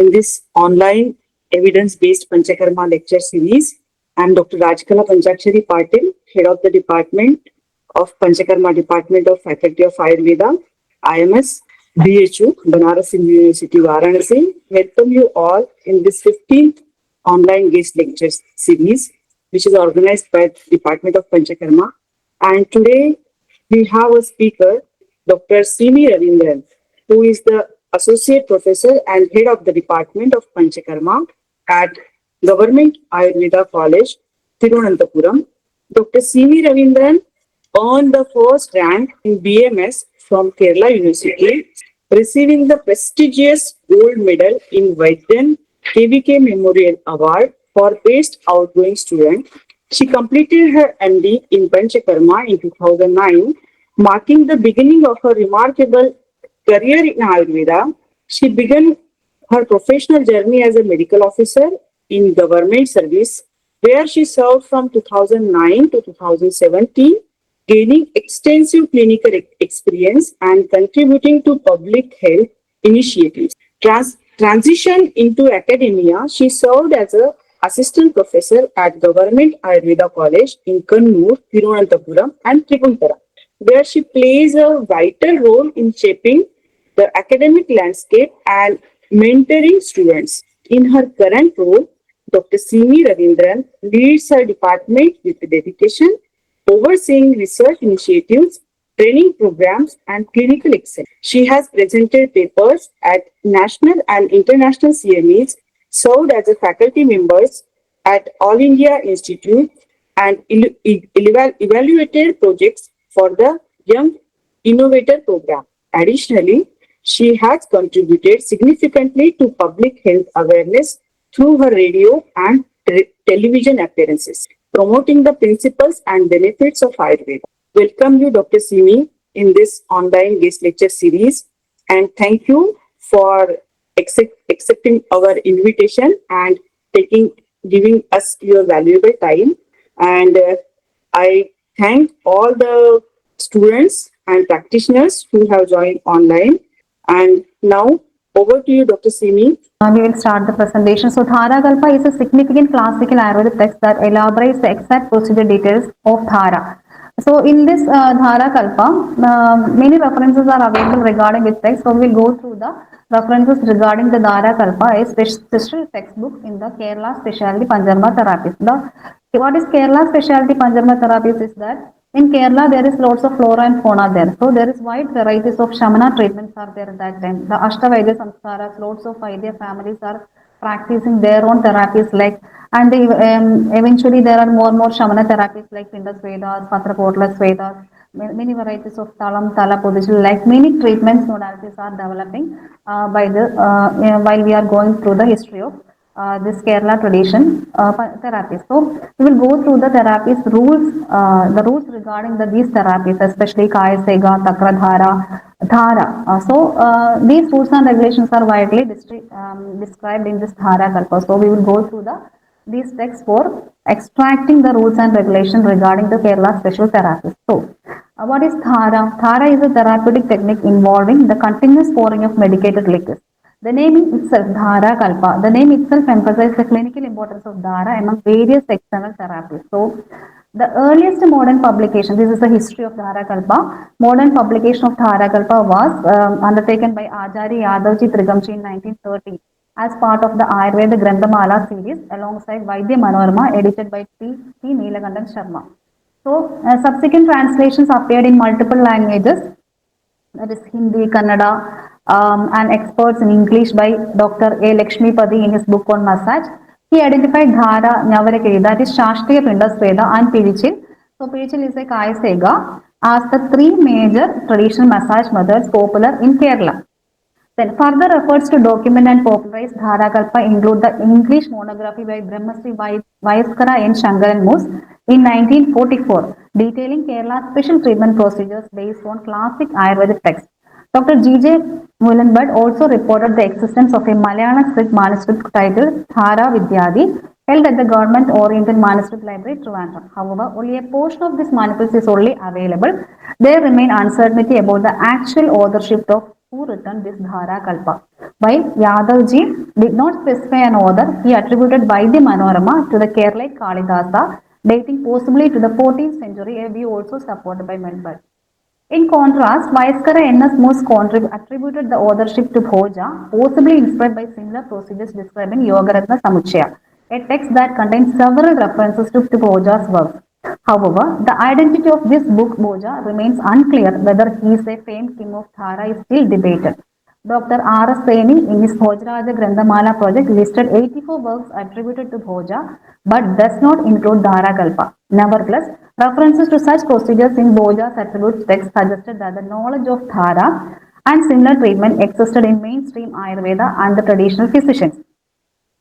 in this online evidence-based Panchakarma lecture series. I am Dr. Rajkala Panchakshari Patil, Head of the Department of Panchakarma, Department of Faculty of Ayurveda, IMS, BHU, Banaras Hindu University, Varanasi. Welcome you all in this 15th online guest lectures series, which is organized by the Department of Panchakarma. And today we have a speaker, Dr. Simi Ravindran, who is the Associate Professor and Head of the Department of Panchakarma at Government Ayurveda College, Trivandrum. Dr. Simi Ravindran earned the first rank in BMS from Kerala University, receiving the prestigious gold medal in Vaidyan KVK Memorial Award for Best Outgoing Student. She completed her MD in Panchakarma in 2009, marking the beginning of her remarkable career in Ayurveda. She began her professional journey as a medical officer in government service, where she served from 2009 to 2017, gaining extensive clinical experience and contributing to public health initiatives. Transition into academia, she served as an assistant professor at Government Ayurveda College in Kannur, Thiruvananthapuram and Trivandrum, where she plays a vital role in shaping the academic landscape and mentoring students. In her current role, Dr. Simi Ravindran leads her department with dedication, overseeing research initiatives, training programs, and clinical excellence. She has presented papers at national and international CMEs, served as a faculty member at All India Institute, and evaluated projects for the Young Innovator Program. Additionally, she has contributed significantly to public health awareness through her radio and television appearances, promoting the principles and benefits of Ayurveda. Welcome you, Dr. Simi, in this online guest lecture series, and thank you for accepting our invitation and giving us your valuable time. And I thank all the students and practitioners who have joined online. And now, over to you, Dr. Simi. We will start the presentation. So, Dharakalpa is a significant classical Ayurvedic text that elaborates the exact procedure details of Dhara. So, in this Dharakalpa, many references are available regarding this text. So, we will go through the references regarding the Dharakalpa, a special textbook in the Kerala Specialty Panchakarma Therapies. What is Kerala Specialty Panchakarma Therapies is that in Kerala, there is lots of flora and fauna there. So, there is wide varieties of Shamana treatments are there at that time. The Ashtavaidya Samskaras, lots of Vaidya families are practicing their own therapies like, and eventually there are more and more Shamana therapies like Pindas Vedas, Patrakotalas Vedas, many varieties of Talam, Tala position, like many treatments modalities are developing while we are going through the history of this Kerala tradition therapies. So we will go through the therapies rules, the rules regarding these therapies, especially Kayaseka, Takradhara, Dhara. These rules and regulations are widely described in this Dharakalpa. So we will go through these texts for extracting the rules and regulations regarding the Kerala special therapies. So what is Dhara? Dhara is a therapeutic technique involving the continuous pouring of medicated liquids. The name itself, Dharakalpa, the name itself emphasizes the clinical importance of Dhara among various external therapies. So, the earliest modern publication, this is the history of Dharakalpa, modern publication of Dharakalpa was undertaken by Acharya Yadavji Trigamchi in 1930 as part of the Ayurveda Granthamala series alongside Vaidya Manorama edited by P. Neelakandan Sharma. So, subsequent translations appeared in multiple languages, that is Hindi, Kannada, and experts in English by Dr. A. Lakshmipati in his book on massage. He identified Dhara, Nyavarakiri, that is Shastriya Pindas Veda, and Pirichil. So, Pirichil is a Kayaseka as the three major traditional massage methods popular in Kerala. Then further efforts to document and popularize Dharakalpa include the English monography by Brahmasri Vayaskara N. Shankaran Moose in 1944, detailing Kerala's special treatment procedures based on classic Ayurvedic texts. Dr. G.J. Mullenbud also reported the existence of a Malayalam script manuscript titled Dhara Vidyadi, held at the Government-Oriented Manuscript Library, Trivandrum. However, only a portion of this manuscript is only available. There remain uncertainty about the actual authorship of who written this Dharakalpa. While Yadavji did not specify an author, he attributed Vaidya Manorama to the Kerala Kalidasa, dating possibly to the 14th century, a view also supported by Melbourne. In contrast, Vaiskara N.S. Moose attributed the authorship to Bhoja, possibly inspired by similar procedures described in Yogaratna Samuchaya, a text that contains several references to Bhoja's works. However, the identity of this book, Bhoja, remains unclear. Whether he is a famed king of Dhara is still debated. Dr. R. S. Saini, in his Bhojaraja Grandhamala project, listed 84 works attributed to Bhoja, but does not include Dharakalpa. Nevertheless, references to such procedures in Bhoja's attributes text suggested that the knowledge of Dhara and similar treatment existed in mainstream Ayurveda and the traditional physicians.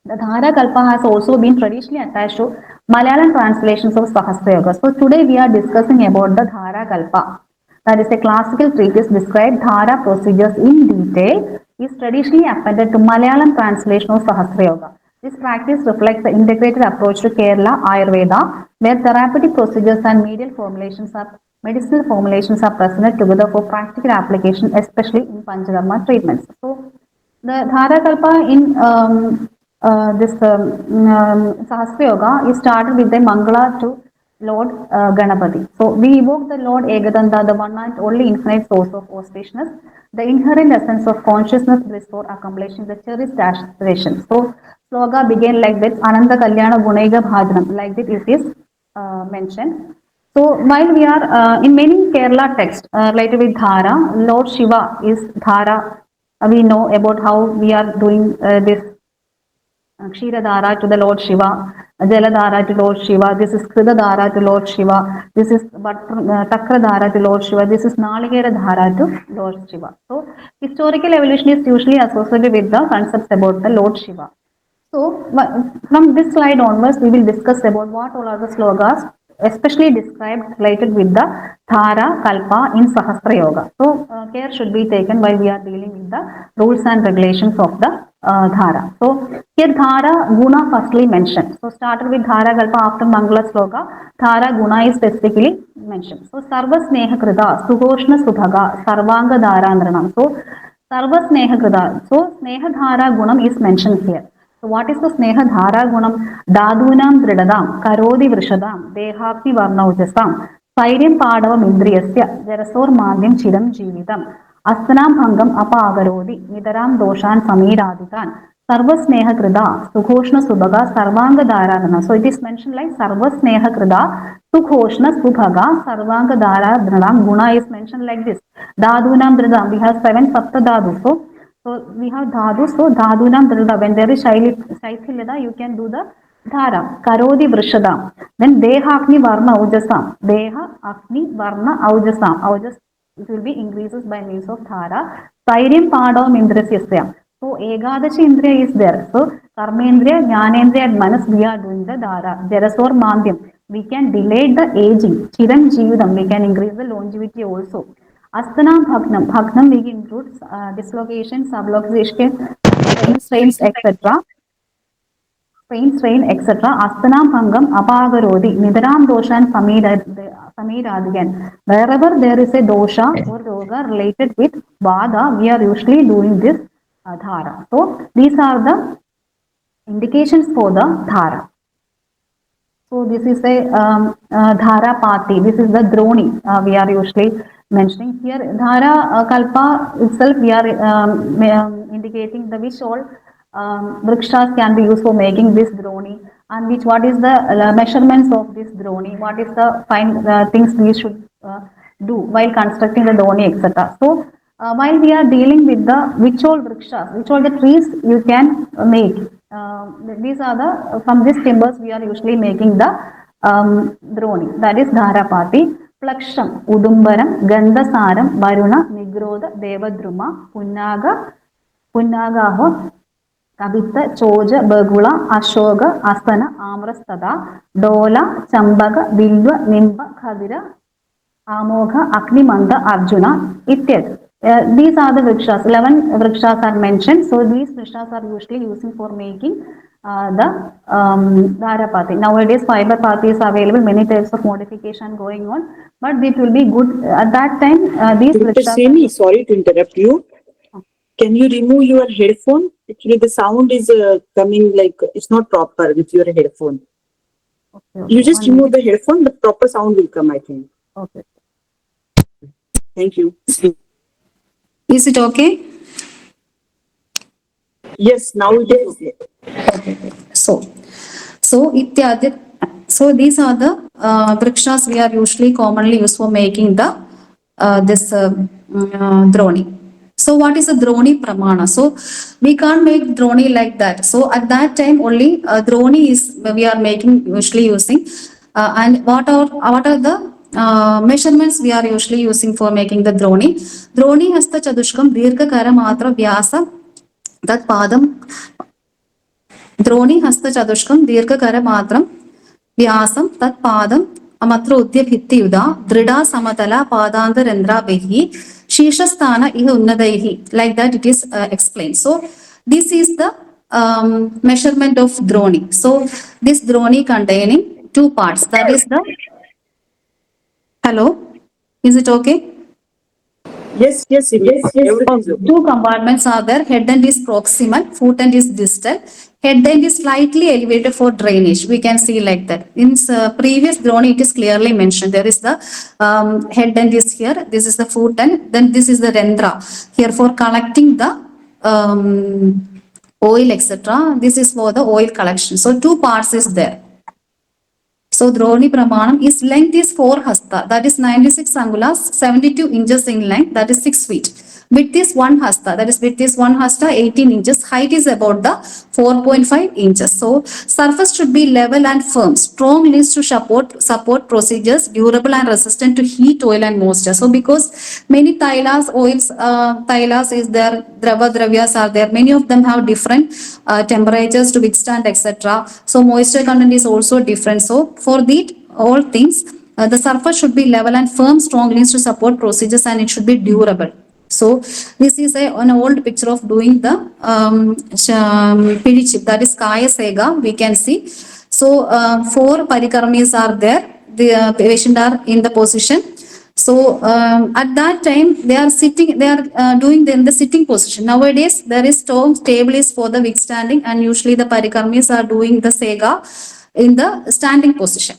The Dhara Kalpa has also been traditionally attached to Malayalam translations of Sahasra Yoga. So today we are discussing about the Dhara Kalpa. That is a classical treatise described Dhara procedures in detail, is traditionally appended to Malayalam translation of Sahasra Yoga. This practice reflects the integrated approach to Kerala Ayurveda, where therapeutic procedures and medicinal formulations are presented together for practical application, especially in Panchakarma treatments. So the Dharakalpa in this Sahasra Yoga is started with the Mangala to Lord Ganapati. So we evoke the Lord Ekadanta, the one and only infinite source of auspiciousness, the inherent essence of consciousness bliss for accomplishing the cherished aspiration. So sloga began like that, Ananda Kalyana Gunaiga Bhajanam, like that it is mentioned. So while we are in many Kerala texts related with Dhara, Lord Shiva is Dhara. We know about how we are doing this Kshiradhara to the Lord Shiva, Jaladhara to Lord Shiva, this is Kridadhara to Lord Shiva, this is Takradhara to Lord Shiva, this is Naligera Dhara to Lord Shiva. So, historical evolution is usually associated with the concepts about the Lord Shiva. So, from this slide onwards, we will discuss about what all are the slogas, especially described related with the Dhara Kalpa in Sahasra Yoga. So, care should be taken while we are dealing with the rules and regulations of the Dhara. So, here Dhara Guna firstly mentioned. So, started with Dhara Kalpa after Mangala Sloka, Dhara Guna is specifically mentioned. So, Sarva Sneha Krida, Sugoshna Subhaga, Sarvanga Dharandranam. So, Sarva Sneha Krida. So, Sneha Dhara Gunam is mentioned here. So what is the Sneha Dhara Gunam? Dadunam Dridadam, Karodi Vrishadam, Dehapti Varnaujasam, Sairyam Padavam Indriyasya, Jarasor Madhyam Chidam Jeevitam, Astanam Bhangam Apagarodi, Nidaram Doshan Samiradikan, Sarva Sneha Krida, Sukhoshna Subhaga, Sarvanga Dharadana. So it is mentioned like Sarva Sneha Krida, Sukhoshna Subhaga, Sarvanga Dharadhanam. Guna is mentioned like this. Dadunam Dridam, we have 7 Sapta Dhadus. So we have dhadu. So dhadunam dhrida. When there is shaithilada, you can do the dhara. Karodi vrishadam. Then deha akni varna aujasam. Deha akni varna aujasam. Aujas it will be increases by means of dhara. Sairyam padavam indrasyasya. So Egadashi Indriya is there. So Karmendriya, Jnanendriya and Manas we are doing the dhara. Jarasor mandhyam. We can delay the aging. Chiram jivudam. We can increase the longevity also. Astana Bhagnam. Bhagnam we includes dislocation, subluxation, strains, etc. Strain, etc. Astana Bhangam, Apagarodi, Nidaram dosha and Samiradigan. Wherever there is a dosha or roga related with Vada, we are usually doing this dhara. So these are the indications for the dhara. So this is a dharapati. This is the Droni we are usually mentioning here. Dhara Kalpa itself we are indicating the which all vrikshas can be used for making this Droni and which what is the measurements of this Droni, what is the fine things we should do while constructing the Droni, etc. So while we are dealing with the which all vrikshas, which all the trees you can make. These are the from these timbers we are usually making the Droni, that is Dharapati, Plaksham, Udumbaram, Gandhasaram, Varuna, Nigrodha, Devadruma, Punnagaho, Kabita, Choja, Bagula, Ashoga, Asana, Amrastada, Dola, Chambaga, Bilva, Nimba, Khadira, Amogha, Agnimanda, Arjuna, Ityad. These are the vrikshas. 11 vrikshas are mentioned. So these vrikshas are usually using for making the dharapati. Nowadays, fiber pati is available. Many types of modification going on, but it will be good at that time. These Dr. vrikshas are Simi, sorry to interrupt you. Can you remove your headphone? Actually, the sound is coming like it's not proper with your headphone. Okay, You okay. just remove the headphone, the proper sound will come, I think. Okay. Thank you. Is it okay? Yes, now it is okay. Okay. So ityadi. So these are the vrikshas we are usually commonly used for making the this droni. So what is a droni pramana? So we can't make droni like that. So at that time only droni is we are making usually using. And what are the measurements we are usually using for making the droni? Droni hasta chadushkam dirghakara matra vyasa tat padam. द्रोणी हस्तचतुष्कं दीर्घकरमात्रं व्यासं तत्पादम् अमत्र उद्यभित्तियुधा दृढा समतला पादान्तरन्ध्राभिः शीर्षस्थान इह उन्नतैः. Like that it is explained. So this is the measurement of droni. So this droni containing two parts. That is the. Hello, is it okay? Yes, everything is okay. Two compartments are there. Head end is proximal, foot end is distal. Head end is slightly elevated for drainage. We can see like that. In previous droni, it is clearly mentioned. There is the head end is here. This is the foot end. Then this is the rendra here for collecting the oil, etc. This is for the oil collection. So two parts is there. So Droni Pramanam is length is 4 hasta, that is 96 angulas, 72 inches in length, that is 6 feet. Width is 1 hasta, that is width is 1 hasta, 18 inches. Height is about the 4.5 inches. So surface should be level and firm. Strong links to support procedures, durable and resistant to heat, oil and moisture. So because many thylas, oils, thylas is there, dravyas are there. Many of them have different temperatures to withstand, etc. So moisture content is also different. So for these all things, the surface should be level and firm, strong links to support procedures, and it should be durable. So this is an old picture of doing the pidi chip, that is Kayaseka, we can see. So 4 parikarmis are there. The patient are in the position. So at that time they are sitting, they are doing in the sitting position. Nowadays there is table is for the withstanding, and usually the parikarmis are doing the sega in the standing position.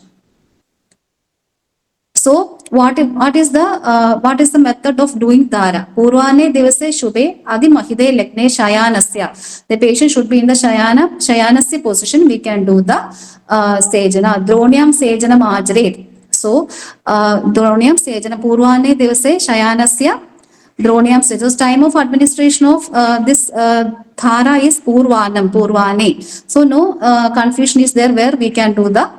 So what is the method of doing Dhara? Purvane divase shubhe adi mahide lekne shayanasya. The patient should be in the shayanasya position. We can do the sejana. Dronyam sejanam ajret. So dronyam sejana purvane divase shayanasya. Dronyam sejana. Time of administration of this dhara is purvane. So no confusion is there where we can do the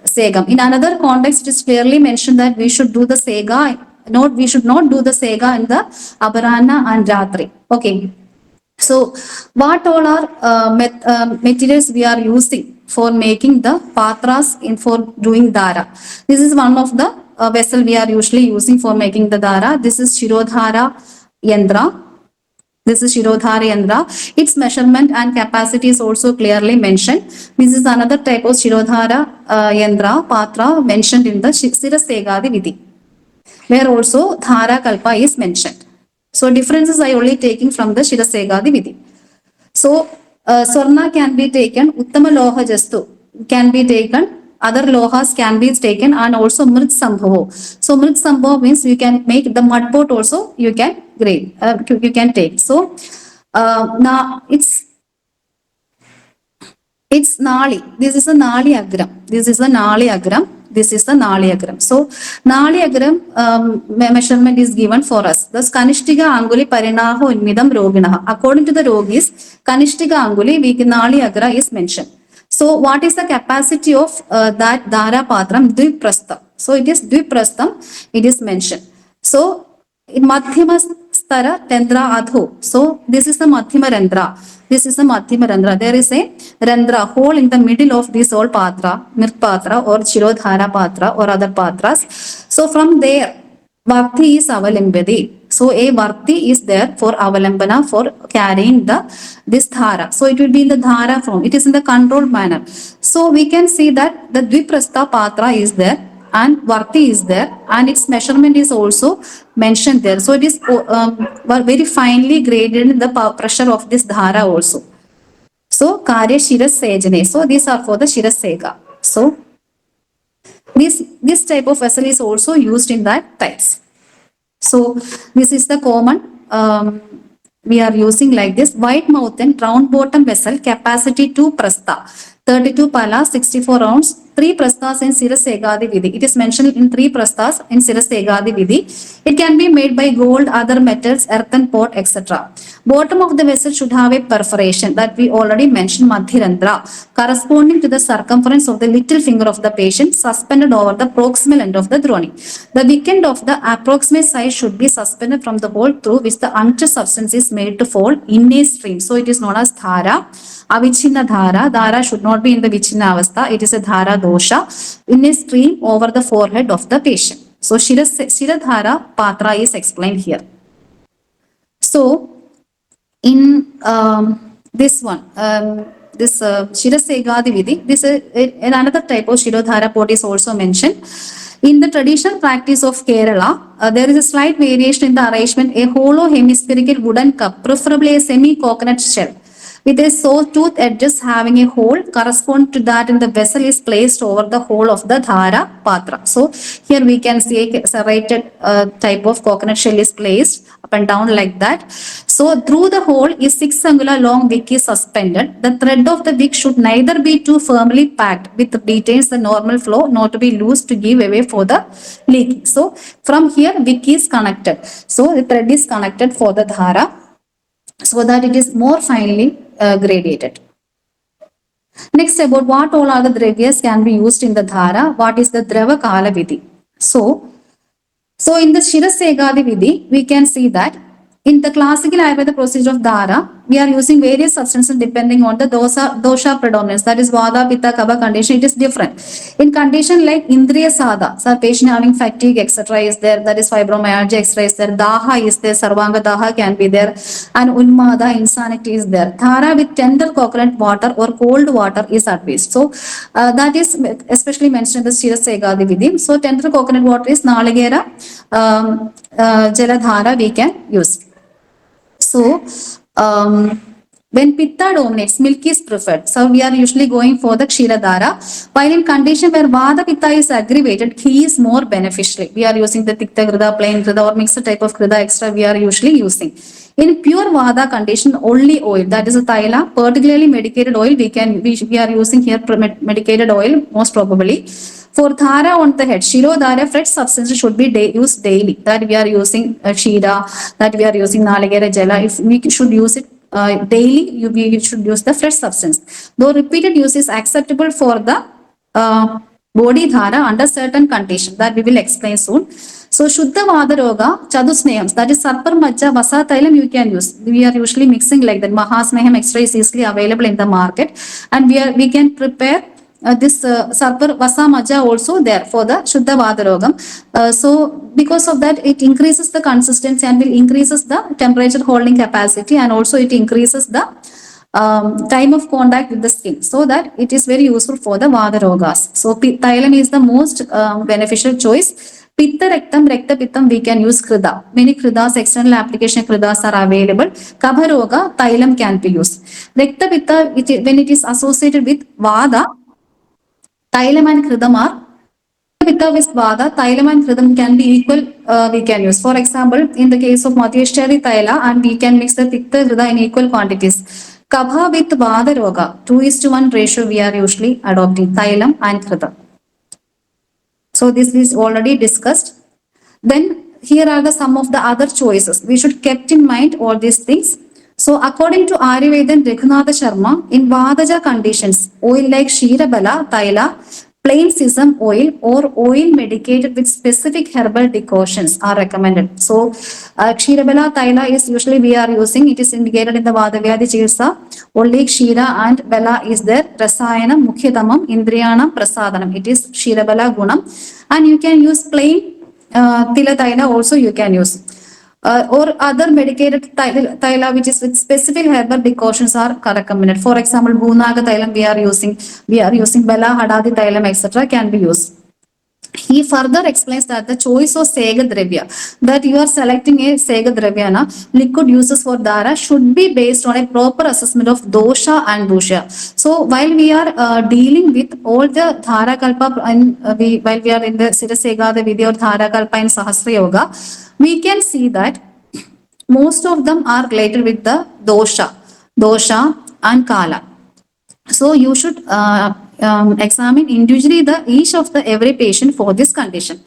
segam. In another context, it is clearly mentioned that we should do the sega. We should not do the sega in the aparana and ratri. Okay. So what all are materials we are using for making the patras for doing dhara? This is one of the vessel we are usually using for making the dhara. This is Shirodhara Yandra. This is Shirodhara Yandra. Its measurement and capacity is also clearly mentioned. This is another type of Shirodhara Yandra Patra mentioned in the Sirasegadi Vidhi, where also Dharakalpa is mentioned. So differences I only taking from the Shirasegadi Vidhi. So Swarna can be taken, Uttama Loha Jastu can be taken, other lohas can be taken, and also Mrit Sambhavo. So Mrit Sambhavo means you can make the mud pot also, you can grade, you can take. So now it's Nali. This is a Nali agram. This is a Nali agram. This is the Nali agram. So Nali agram measurement is given for us. Thus Kanishtika Anguli Parinaho Unmidam Roginaha. According to the Rogis, Kanishtika Anguli Nali agra is mentioned. So what is the capacity of that Dharapatram? Dviprastha. So it is Dviprastham, it is mentioned. So in Madhyama Stara Rendra Adho. So this is the Madhyama Rendra. This is the Madhyama Rendra. There is a Rendra hole in the middle of this whole Patra, Mirt Patra or Shirodhara Patra or other Patras. So from there, Varthi is Avalambadi. So a Varthi is there for Avalambana for carrying this Dhara. So it will be in the Dhara form. It is in the controlled manner. So we can see that the Dviprastha Patra is there. and Varti is there, and its measurement is also mentioned there. So it is very finely graded in the pressure of this dhara also. So Karya Shiras Sejane. So these are for the Shiras Sega. So this type of vessel is also used in that types. So this is the common we are using like this. Wide mouth and round bottom vessel, capacity 2 prastha, 32 pala, 64 rounds, 3 prasthas in Sirasegadi Vidhi. It is mentioned in 3 prasthas in Sirasegadi Vidhi. It can be made by gold, other metals, earthen pot, etc. Bottom of the vessel should have a perforation that we already mentioned, Madhirandra, corresponding to the circumference of the little finger of the patient suspended over the proximal end of the Droni. The wick end of the approximate size should be suspended from the hole through which the untouched substance is made to fall in a stream. So it is known as Dhara. Avichinna Dhara. Dhara should not be in the Vichinna Avastha. It is a Dhara dosha in a stream over the forehead of the patient. So Shiradhara Patra is explained here. So in this one, this Shirasegadi Vidhi, this another type of Shirodhara pot is also mentioned. In the traditional practice of Kerala, there is a slight variation in the arrangement. A hollow hemispherical wooden cup, preferably a semi-coconut shell, with a saw-tooth edges having a hole corresponding to that in the vessel is placed over the hole of the Dhara Patra. So here we can see a serrated type of coconut shell is placed up and down like that. So through the hole is 6 angular long wick is suspended. The thread of the wick should neither be too firmly packed with retains the normal flow, nor to be loose to give away for the leaking. So from here wick is connected. So the thread is connected for the Dhara so that it is more finely gradated. Next, about what all are the dravyas can be used in the Dhara. What is the Drava Kala Vidhi? So in the Shirasegadi Vidhi, we can see that in the classical Ayurveda procedure of Dhara, we are using various substances depending on the dosha predominance. That is Vada, Pitta, Kapha condition. It is different. In condition like Indriya Sadha, so patient having fatigue, etc. is there. That is fibromyalgia, etc. is there. Daha is there. Sarvanga Daha can be there. And Unmada, insanity is there. Dhara with tender coconut water or cold water is advised. So that is especially mentioned in the Shirasegadi Vidhi. So tender coconut water is Naligera Jaladhara we can use. So, when Pitta dominates, milk is preferred. So, we are usually going for the Kshiradhara. While in condition where Vada Pitta is aggravated, ghee is more beneficial. We are using the Tikta Grida, plain Grida or mixed type of Grida extra we are usually using. In pure Vada condition, only oil, that is a Thaila, particularly medicated oil, we are using here medicated oil most probably. For Dhara on the head, Shirodhara, fresh substance should be used daily. That we are using Shira, that we are using Naligera Jala. If we should use it daily, we should use the fresh substance. Though repeated use is acceptable for the body Dhara under certain conditions that we will explain soon. So Shuddha Vadaroga, Chadusnehams, that is Sarpar Majja, Vasa Thailam you can use. We are usually mixing like that. Mahasneham extra is easily available in the market, and we can prepare this Sarpar Vasa Majja also there for the Shuddha Vadarogam. So because of that, it increases the consistency and will increases the temperature holding capacity, and also it increases the time of contact with the skin, so that it is very useful for the Vadarogas. So Thailam is the most beneficial choice. Pitta Rektam, Rekta Pittam, we can use Krida. Many Kridas, external application Kridas are available. Kabharoga, Thailam can be used. Rekta Pitta, when it is associated with Vada, Thailam and Kridam are Pitta with Vada, Thailam and Kridam can be equal, we can use. For example, in the case of Madhyashtari Thaila, and we can mix the Pitta Krida in equal quantities. Kabha with Vada Roga, 2:1 ratio we are usually adopting, Thailam and Kridam. So this is already discussed. Then here are some of the other choices. We should keep in mind all these things. So according to Ayurvedan Raghunatha Sharma, in Vadaja conditions, oil like Shirabala, Thaila, plain sesame oil or oil medicated with specific herbal decoctions are recommended. So Kshirabala Thaila is usually we are using, it is indicated in the Vadavyadi Chikitsa. Only Kshira and Bala is there. Rasayanam, Mukhyadamam, Indriyanam, Prasadanam. It is Kshirabala Gunam. And you can use plain Tila Thaila also you can use. Or other medicated Thaila which is with specific herbal decoctions are recommended. For example, Bhunaga Thailam we are using Bala, Hadadi Thailam, etc. can be used. he further explains that the choice of Sega Dravya, that you are selecting a Sega Dravya, liquid uses for Dhara should be based on a proper assessment of dosha and dosha. So while we are dealing with all the Dharakalpa and while we are in the Sirasega, the Vidhi or Dharakalpa and Sahasra Yoga, we can see that most of them are related with the dosha and kala. So you should examine individually the each of the every patient for this condition.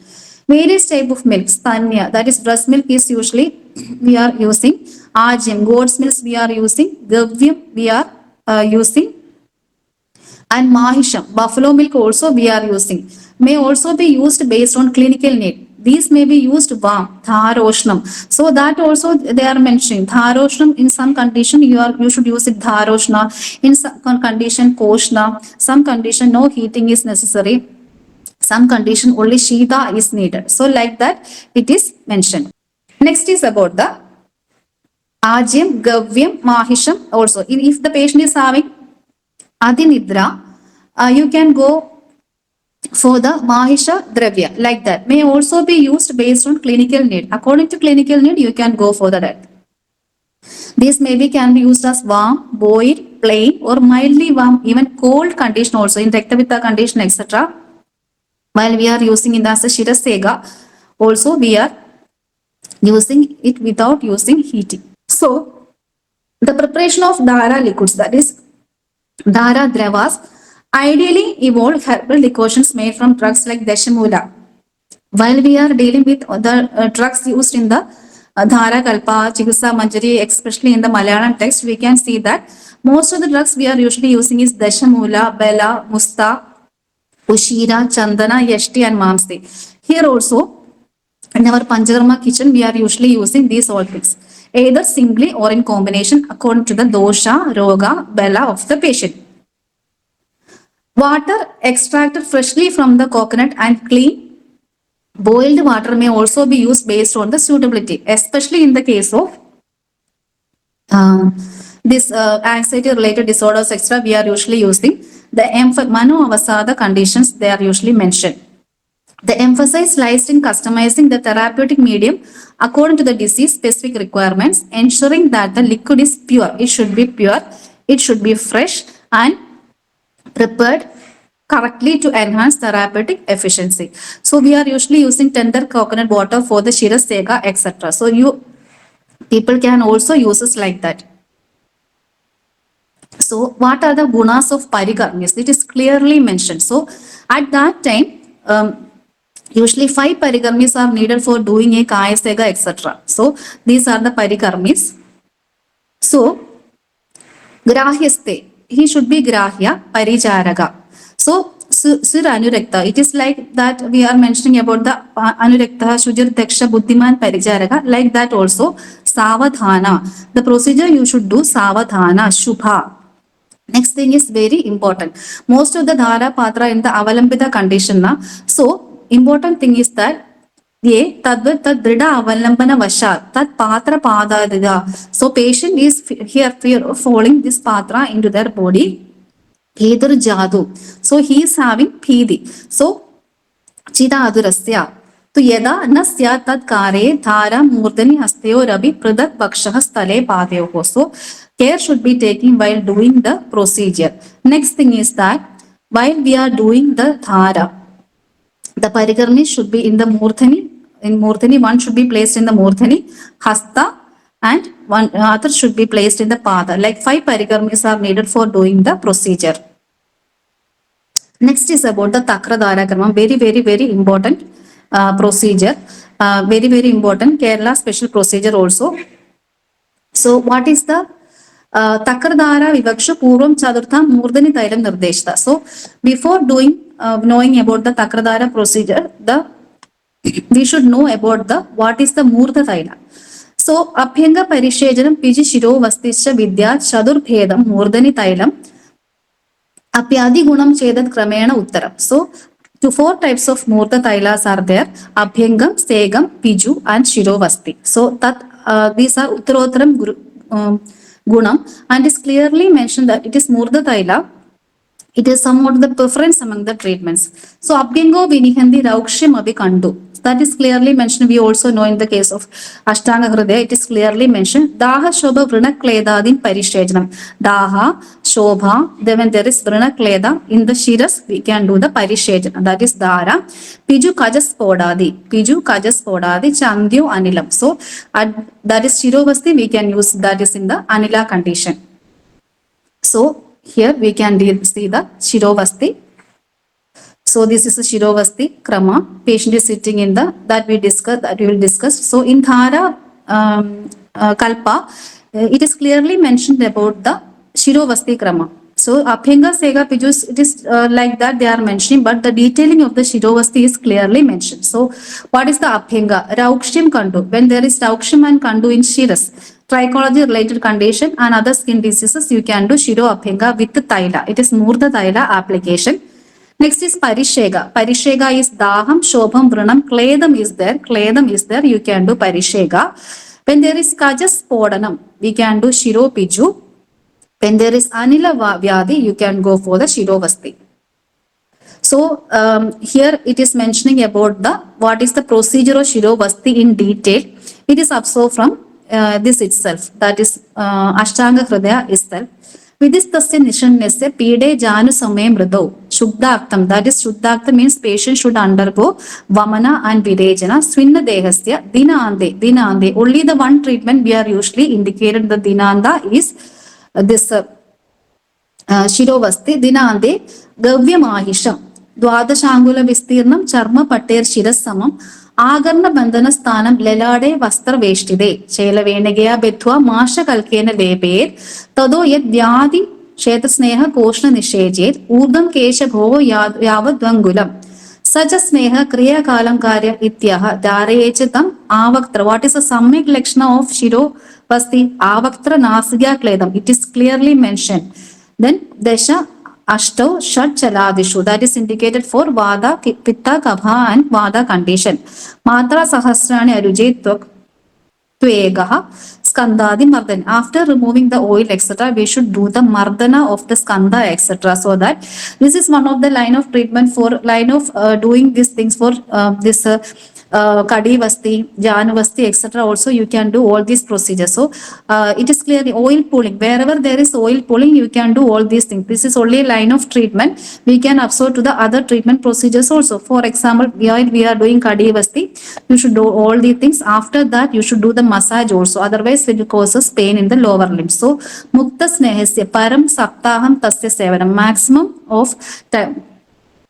Various type of milk, stanya, that is breast milk is usually we are using. Ajam, goat's milk we are using. Gavyam we are using. And mahisham, buffalo milk also we are using. May also be used based on clinical need. These may be used warm, tharoshnam. So that also they are mentioning. Tharoshnam in some condition you should use it dharoshna. In some condition koshna. Some condition no heating is necessary. Some condition only shita is needed. So like that it is mentioned. Next is about the ajyam, gavyam, mahisham also. If the patient is having adinidra, you can go for the Mahisha Dravya, like that. May also be used based on clinical need. According to clinical need, you can go for that. These maybe can be used as warm, boiled, plain, or mildly warm, even cold condition also in Rektavitta condition, etc. While we are using it as a Shirasega, also we are using it without using heating. So, the preparation of Dhara liquids, that is Dhara Dravas, ideally evolve herbal decoctions made from drugs like Deshamula. While we are dealing with the drugs used in the Dharakalpa, Chikitsa Manjari, especially in the Malayalam text, we can see that most of the drugs we are usually using is Deshamula, Bela, Musta, Ushira, Chandana, Yashti and Mamsi. Here also, in our Panchakarma kitchen, we are usually using these all things, either singly or in combination according to the dosha, roga, bela of the patient. Water extracted freshly from the coconut and clean boiled water may also be used based on the suitability, especially in the case of this anxiety related disorders, etc. We are usually using the Mano Avasada conditions, they are usually mentioned. The emphasis lies in customizing the therapeutic medium according to the disease specific requirements, ensuring that the liquid is pure. It should be pure, it should be fresh and prepared correctly to enhance therapeutic efficiency. So we are usually using tender coconut water for the Shirasega, etc. So people can also use it like that. So what are the gunas of parikarmis? It is clearly mentioned. So at that time, usually 5 parikarmis are needed for doing a Kayaseka, etc. So these are the parikarmis. So Grahyaste, he should be Grahya, Parijaraga. So Sir Anurekta, it is like that we are mentioning about the Anurekta, Shujir Teksha, Buddhiman, Parijaraga, like that also Savadhana. The procedure you should do Savadhana, Shubha. Next thing is very important. Most of the Dharapatra in the Avalambita condition. So important thing is that ye tadvat tad drida avalambana vashat tad patra padadida. So patient is here following this patra into their body. Either jadu. So he is having phidi. So chidadurasya. तो यदा न स्यात् तत् कारे धारा मूर्धनि हस्तयो रवि पृथक् पक्षः स्थले पादयोः. So care should be taken while doing the procedure. Next thing is that while we are doing the dhara, the parikarmi should be in the murthani. In murthani, one should be placed in the murthani, hasta, and one other should be placed in the pada. Like 5 parikarmis are needed for doing the procedure. Next is about the Takradhara karma. Very, very, very important procedure. Very, very important. Kerala special procedure also. So what is the Takradhara Vivaksha Purvam Chadurtha Murdani Thailam Nirdeshta. So before knowing about the Takradhara procedure, we should know about what is the Moordhathyla. So Abhyanga Parishejanam Piji Sirovasthi Vidya Chadurbhedam Murdani Thailam Apyadi Gunam Chedat Kramena Uttaram. So 4 types of Moordhathailas are there: Abhyangam, Segam, Piju and Sirovasthi. So these are Uttarottaram Gunam, and is clearly mentioned that it is Moordhathyla It is somewhat the preference among the treatments. So Abhingo Vinihandi Raukshim Abhikandu. That is clearly mentioned. We also know in the case of Ashtanga Hridaya, it is clearly mentioned. Daha Shobha Vrina Kledadin Parishejanam. Daha, Shobha, then when there is Vrina Kleda in the Shiras, we can do the Parishejanam. That is Dhara. Piju Kajas Podadi, Chandyu Anilam. So that is Sirovasthi, we can use that is in the Anila condition. So here we can see the Sirovasthi. So this is a Sirovasthi Krama. Patient is sitting in the, that we will discuss. So in Dhara Kalpa, it is clearly mentioned about the Sirovasthi Krama. So Abhinga Sega Pijus, it is like that they are mentioning, but the detailing of the Sirovasthi is clearly mentioned. So what is the Abhinga? Raukshim Kandu. When there is Raukshim and Kandu in Shiras, trichology related condition and other skin diseases, you can do Shiro Abhinga with the Thaila. It is Moordhathyla application. Next is Parishega. Parishega is Daham, Shobham, Vrunam. Kledam is there. You can do Parishega. When there is Kajas Podanam, we can do Shiro Piju. When there is Anila Vyadi, you can go for the Sirovasthi. So here it is mentioning about the what is the procedure of Sirovasthi in detail. It is absorbed from this itself, that is Ashtanga Hridaya itself. With this Tasya Nishannasya Pide Janu Samay Mrido Shuddhaktam, that is Shuddhaktam means patient should undergo Vamana and Virejana Swinna Dehasya Dinande. Only the one treatment we are usually indicated the Dinanda is this Sirovasthi. Dinande Gavya Mahisham Dwadashangula Vistirnam Charma Pater Shirasamam Agarna Bandana Stanam Lelade Vastra Veshtide Chela Venegaya Betua Masha Kalkena Leber Tado Yet Vyadi Shetasneha Koshna Nishejet Urdam Kesha Bho Yavad Dvangulam Such a Sneha Kriya Kalam Karya Ityaha Dharechetam Avaktra. What is a Samyak Lakshana of Sirovasthi? Avaktra Nasigya Kledam. It is clearly mentioned. Then Desha Ashto Shat Chaladishu, that is indicated for Vada, Pitta, Kabha and Vada condition. Matra Sahasrani Arujit Tvegaha Skandadi Mardana. After removing the oil, etc., we should do the Mardana of the Skanda, etc. So that this is one of the line of treatment for doing these things for this Kadivasti, Janavasti, etc. Also, you can do all these procedures. So, it is clearly oil pulling. Wherever there is oil pulling, you can do all these things. This is only a line of treatment. We can absorb to the other treatment procedures also. For example, while we are doing Kadivasti, you should do all the things. After that, you should do the massage also. Otherwise, it causes pain in the lower limbs. So, Mukta Snehasya Param Saptaham Tasya Sevanam. Maximum of time.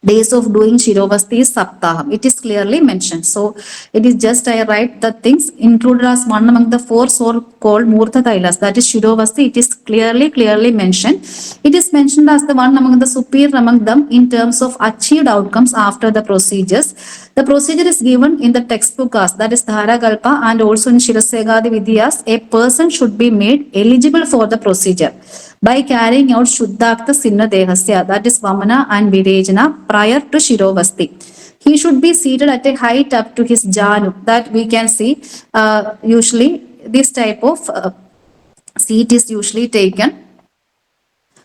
Days of doing Sirovasthi is Saptaham. It is clearly mentioned. So it is just I write the things included as one among the four so-called Moordhathailas. That is Sirovasthi. It is clearly mentioned. It is mentioned as the one among the superior among them in terms of achieved outcomes after the procedures. The procedure is given in the textbook as that is Dharakalpa and also in Shirasegadi Vidyas. A person should be made eligible for the procedure by carrying out Shuddhakta Sinna Dehasya, that is Vamana and Virejana, prior to Sirovasthi. He should be seated at a height up to his janu. That we can see usually this type of seat is usually taken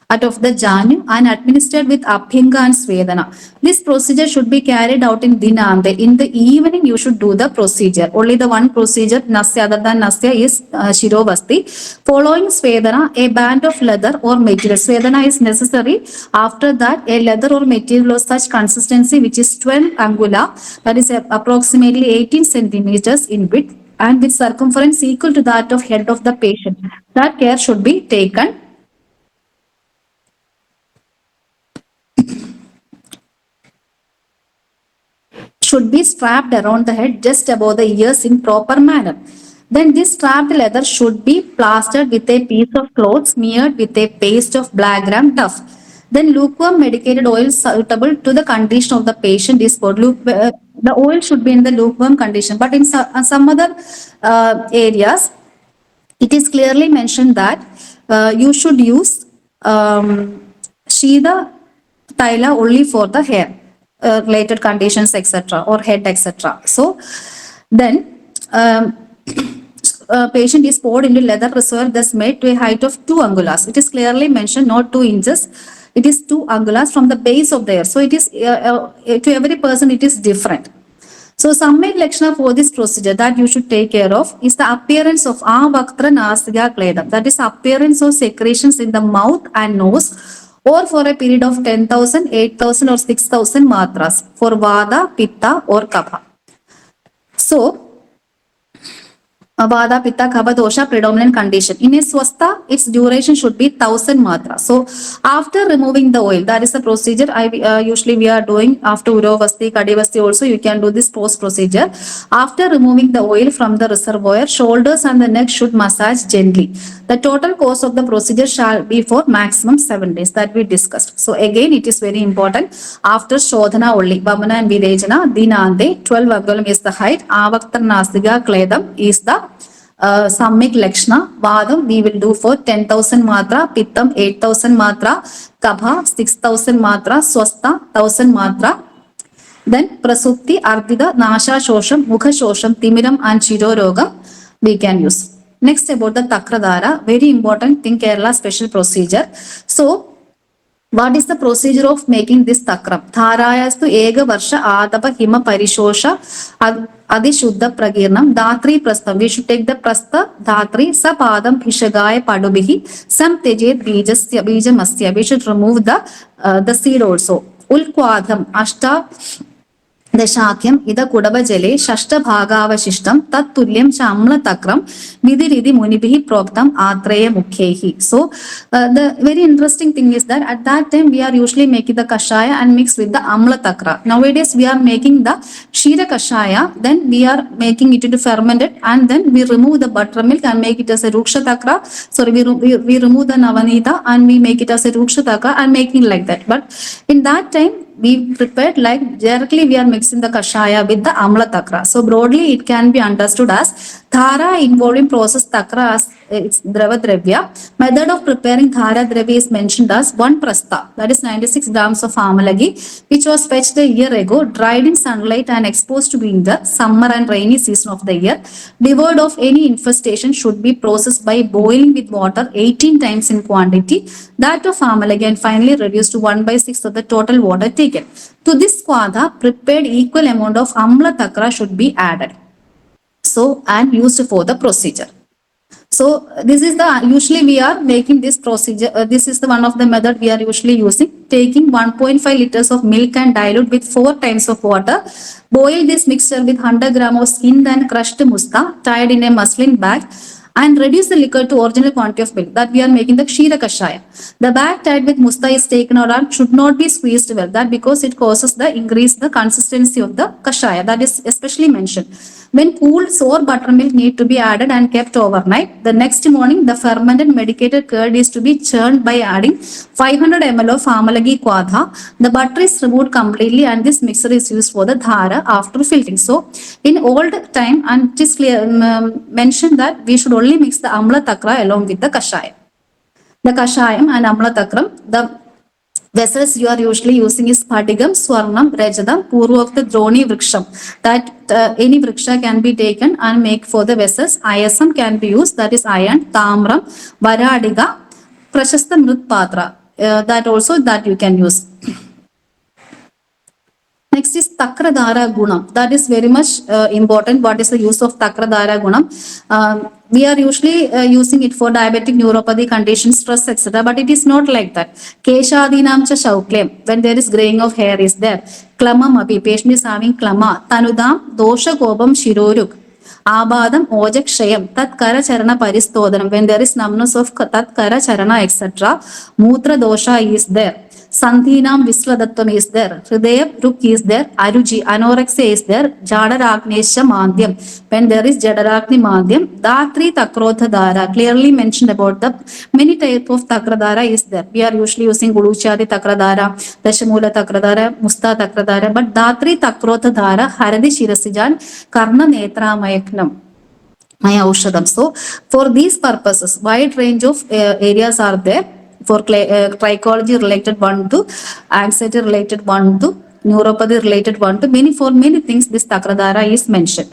out of the janu and administered with Abhinga and Svedana. This procedure should be carried out in Dinande. In the evening, you should do the procedure. Only the one procedure, Nasya, other than Nasya, is Sirovasthi. Following Svedana, a band of leather or material. Svedana is necessary. After that, a leather or material of such consistency, which is 12 angula, that is approximately 18 centimeters in width, and with circumference equal to that of head of the patient. That care should be taken. Should be strapped around the head just above the ears in proper manner. Then this strapped leather should be plastered with a piece of cloth smeared with a paste of black gram duff. Then lukewarm medicated oil suitable to the condition of the patient is poured. The oil should be in the lukewarm condition. But in some other areas, it is clearly mentioned that you should use Shida Thaila only for the hair. Related conditions, etc., or head, etc. So then patient is poured into leather reservoir thus made to a height of 2 angulas. It is clearly mentioned, not 2 inches. It is 2 angulas from the base of the ear. So it is to every person it is different. So Sammyak Lakshana for this procedure that you should take care of is the appearance of avaktra nasika kledam. That is appearance of secretions in the mouth and nose, or for a period of 10,000, 8,000 or 6,000 matras for Vada, Pitta or Kapha. So Vada, Pitta, Kapha dosha predominant condition. In a Swastha, its duration should be 1,000 matra. So after removing the oil, that is the procedure usually we are doing after Urovasti, Kadivasti also you can do this post procedure. After removing the oil from the reservoir, shoulders and the neck should massage gently. The total course of the procedure shall be for maximum 7 days that we discussed. So again, it is very important. After Shodhana only, Vamana and Virejana, Dinante, 12 angulam is the height, Avaktra Nasika Kledam is the Sammyak Lakshana. Vadam we will do for 10,000 matra, Pittam 8,000 matra, Kapha 6,000 matra, Swastha 1,000 matra. Then Prasupti, Ardhida, Nasha Shosham, Mukha Shosham, Timiram and Chirorogam we can use. Next about the Takradhara, very important thing, Kerala special procedure. So what is the procedure of making this takram? Dharayastu ega varsha adapa hima parishosha adi shuddha pragirnam dhatri prastham. We should take the prastha dhatri sapadam bhishagaya padubihi sam tejet bijamasya. We should remove the seed also. Ulkwadham ashta Dashakyam ida Kudava Jale Shashta Bhagavashishtam Tat Tulyam Chamla Takram Vidhi Ridhi Munibihi Proktam Atreya Mukhehi. So the very interesting thing is that at that time we are usually making the kashaya and mix with the Amla Takra. Nowadays we are making the Shira Kashaya, then we are making it into fermented and then we remove the buttermilk and make it as a Ruksha Takra. Sorry, we remove the Navanita and we make it as a Ruksha Takra and making like that. But in that time we prepared like directly we are mixing the kashaya with the amla takra. So broadly it can be understood as dhara involving process takra as its Dravya. Method of preparing dhara dravya is mentioned as 1 prastha, that is 96 grams of amalagi, which was fetched a year ago, dried in sunlight and exposed to be in the summer and rainy season of the year. Devoid of any infestation, should be processed by boiling with water 18 times in quantity that of amalagi and finally reduced to 1/6 of the total water taken. To this kwadha, prepared equal amount of amla takra should be added. So and used for the procedure. So this is the usually we are making this procedure. This is the one of the method we are usually using. Taking 1.5 liters of milk and dilute with 4 times of water. Boil this mixture with 100 grams of skinned and crushed musta tied in a muslin bag and reduce the liquor to original quantity of milk that we are making the Kshira Kashaya. The bag tied with musta is taken out and should not be squeezed well, that because it causes the increase the consistency of the Kashaya, that is especially mentioned. When cooled, sour buttermilk need to be added and kept overnight. The next morning, the fermented medicated curd is to be churned by adding 500 ml of amalagi kwadha. The butter is removed completely and this mixture is used for the dhara after filtering. So, in old time, and it is clear mentioned that we should only mix the amla takra along with the kashayam. The kashayam and amla takram, the vessels you are usually using is Padigam, Swarnam, Rajadam, Purvokta, Droni, Vriksham. That any Vriksha can be taken and make for the vessels. Ayasam can be used, that is iron, Tamram, Varadiga, Prashasta Mrut Patra. That also that you can use. Next is Takradhara Gunam. That is very much important. What is the use of Takradhara Gunam? We are usually using it for diabetic neuropathy conditions, stress, etc. But it is not like that. Keshadinam cha shauklem, when there is graying of hair is there. Klamam api, patient is having klama. Tanudam, dosha kobam shiroruk. Abadam, ojak shayam, tat kara charana paristodanam, when there is numbness of tat kara charana, etc. Mutra dosha is there. Sandhinam Visvadattam is there. Hridaya Ruk is there. Aruji, anorexia is there. Jadaraknesha Mandhyam. When there is Jadarakni Mandhyam, Dhatri Takrotha Dhara. Clearly mentioned about the many type of Takradhara is there. We are usually using Guluchadi Takradhara, Dashamula Takradhara, Musta Takradhara, but Dhatri Takrotha Dhara, Haradi Shirasijan, Karna Netra Mayaknam. So, for these purposes, wide range of areas are there. For trichology related one to anxiety related one to neuropathy related one to many things this Takradhara is mentioned.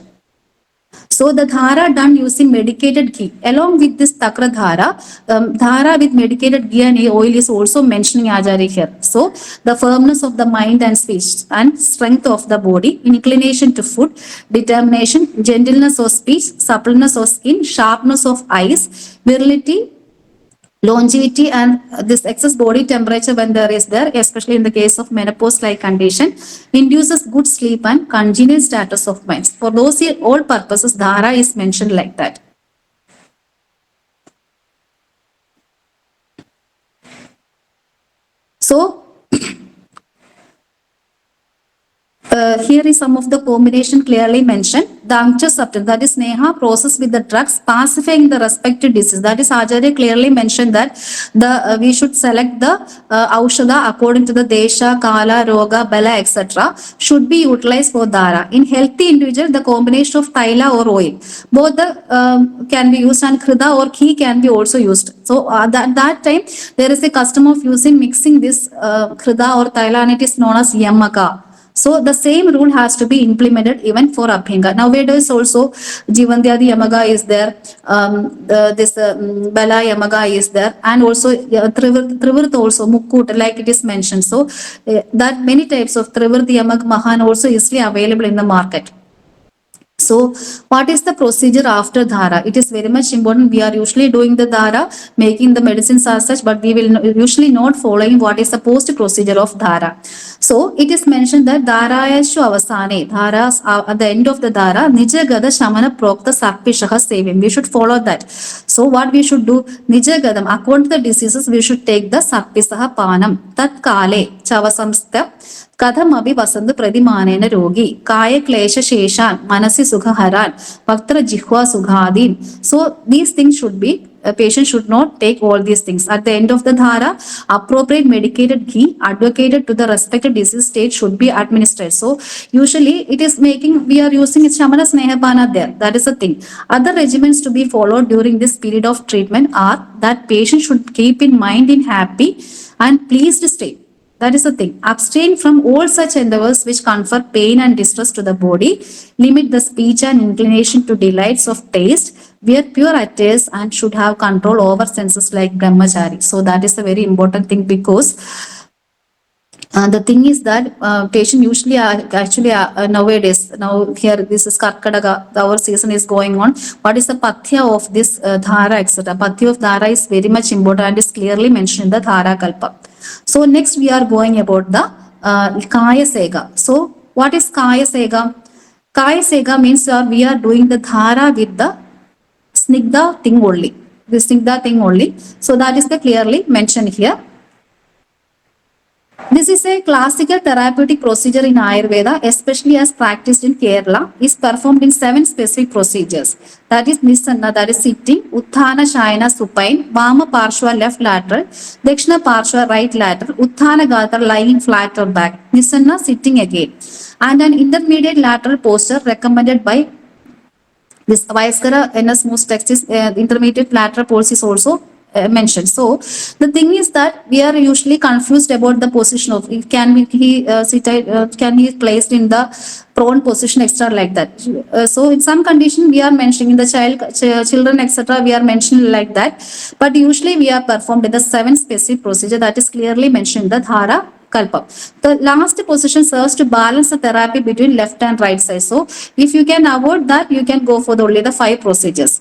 So the dhara done using medicated ghee. Along with this takradhara, dhara with medicated ghee and oil is also mentioning Acharya here. So the firmness of the mind and speech and strength of the body, inclination to food, determination, gentleness of speech, suppleness of skin, sharpness of eyes, virility, longevity, and this excess body temperature when there is there, especially in the case of menopause like condition, induces good sleep and congenial status of mind. For those all purposes, dhara is mentioned like that. So here is some of the combination clearly mentioned. The unctuous substance, that is Neha, process with the drugs pacifying the respective disease. That is Acharya clearly mentioned that the we should select the Aushadha according to the Desha, Kala, Roga, Bala, etc. should be utilized for Dhara. In healthy individual, the combination of Thaila or oil, both the can be used, and Krida or Ghee can be also used. So that time there is a custom of using mixing this Krida or Thaila, and it is known as Yamaka. So the same rule has to be implemented even for Abhinga. Nowadays also Jivandyadi Yamaga is there, Bala Yamaga is there, and also Trivirth also, Mukkut, like it is mentioned. So that many types of Trivirth Yamag Mahan also easily available in the market. So what is the procedure after Dhara? It is very much important. We are usually doing the Dhara, making the medicines as such, but we will usually not following what is the post procedure of Dhara. So it is mentioned that Dharayashu avasane, Dharas at the end of the Dhara, Nijagada Shamana Prokta Sarpishaha Sevim. We should follow that. So what we should do? Nijagadam, according to the diseases, we should take the Sarpisaha Panam, Tat Kale, Chavasamsta, Kathamabi Vasandu Pradimanena Rogi, Kaya Klesha Sheshan, Manasi Sukhaharan, Vaktra Jihwa Sughadin. So these things should be, a patient should not take all these things. At the end of the Dhara, appropriate medicated ghee advocated to the respective disease state should be administered. So usually it is making, we are using Shamana Snehapana there. That is the thing. Other regimens to be followed during this period of treatment are that patient should keep in mind in happy and pleased state. That is the thing. Abstain from all such endeavors which confer pain and distress to the body. Limit the speech and inclination to delights of taste. Wear pure attires and should have control over senses like brahmachari. So that is a very important thing, because the thing is that patient usually actually nowadays, now here this is Karkadaga, our season is going on. What is the pathya of this Dhara, etc. Pathya of Dhara is very much important and is clearly mentioned in the Dharakalpa. So next we are going about the Kayaseka. So what is Kayaseka? Kayaseka means we are doing the Dhara with the Snigdha thing only. The Snigdha thing only. So that is the clearly mentioned here. This is a classical therapeutic procedure in Ayurveda, especially as practiced in Kerala, is performed in 7 specific procedures. That is Nisanna, that is sitting, Utthana Shayana supine, Vama Parshva left lateral, Dakshina Parshva right lateral, Utthana Gatra lying flat or back, Nisanna sitting again, and an intermediate lateral posture recommended by this Vayaskara NS Moose text is intermediate lateral pulse is also mentioned. So the thing is that we are usually confused about the position of it. Can he placed in the prone position, extra like that. So in some condition we are mentioning in the children etc. we are mentioning like that, but usually we are performed in the 7 specific procedure that is clearly mentioned in the Dhara Kalpa. The last position serves to balance the therapy between left and right side. So if you can avoid that, you can go for only the 5 procedures.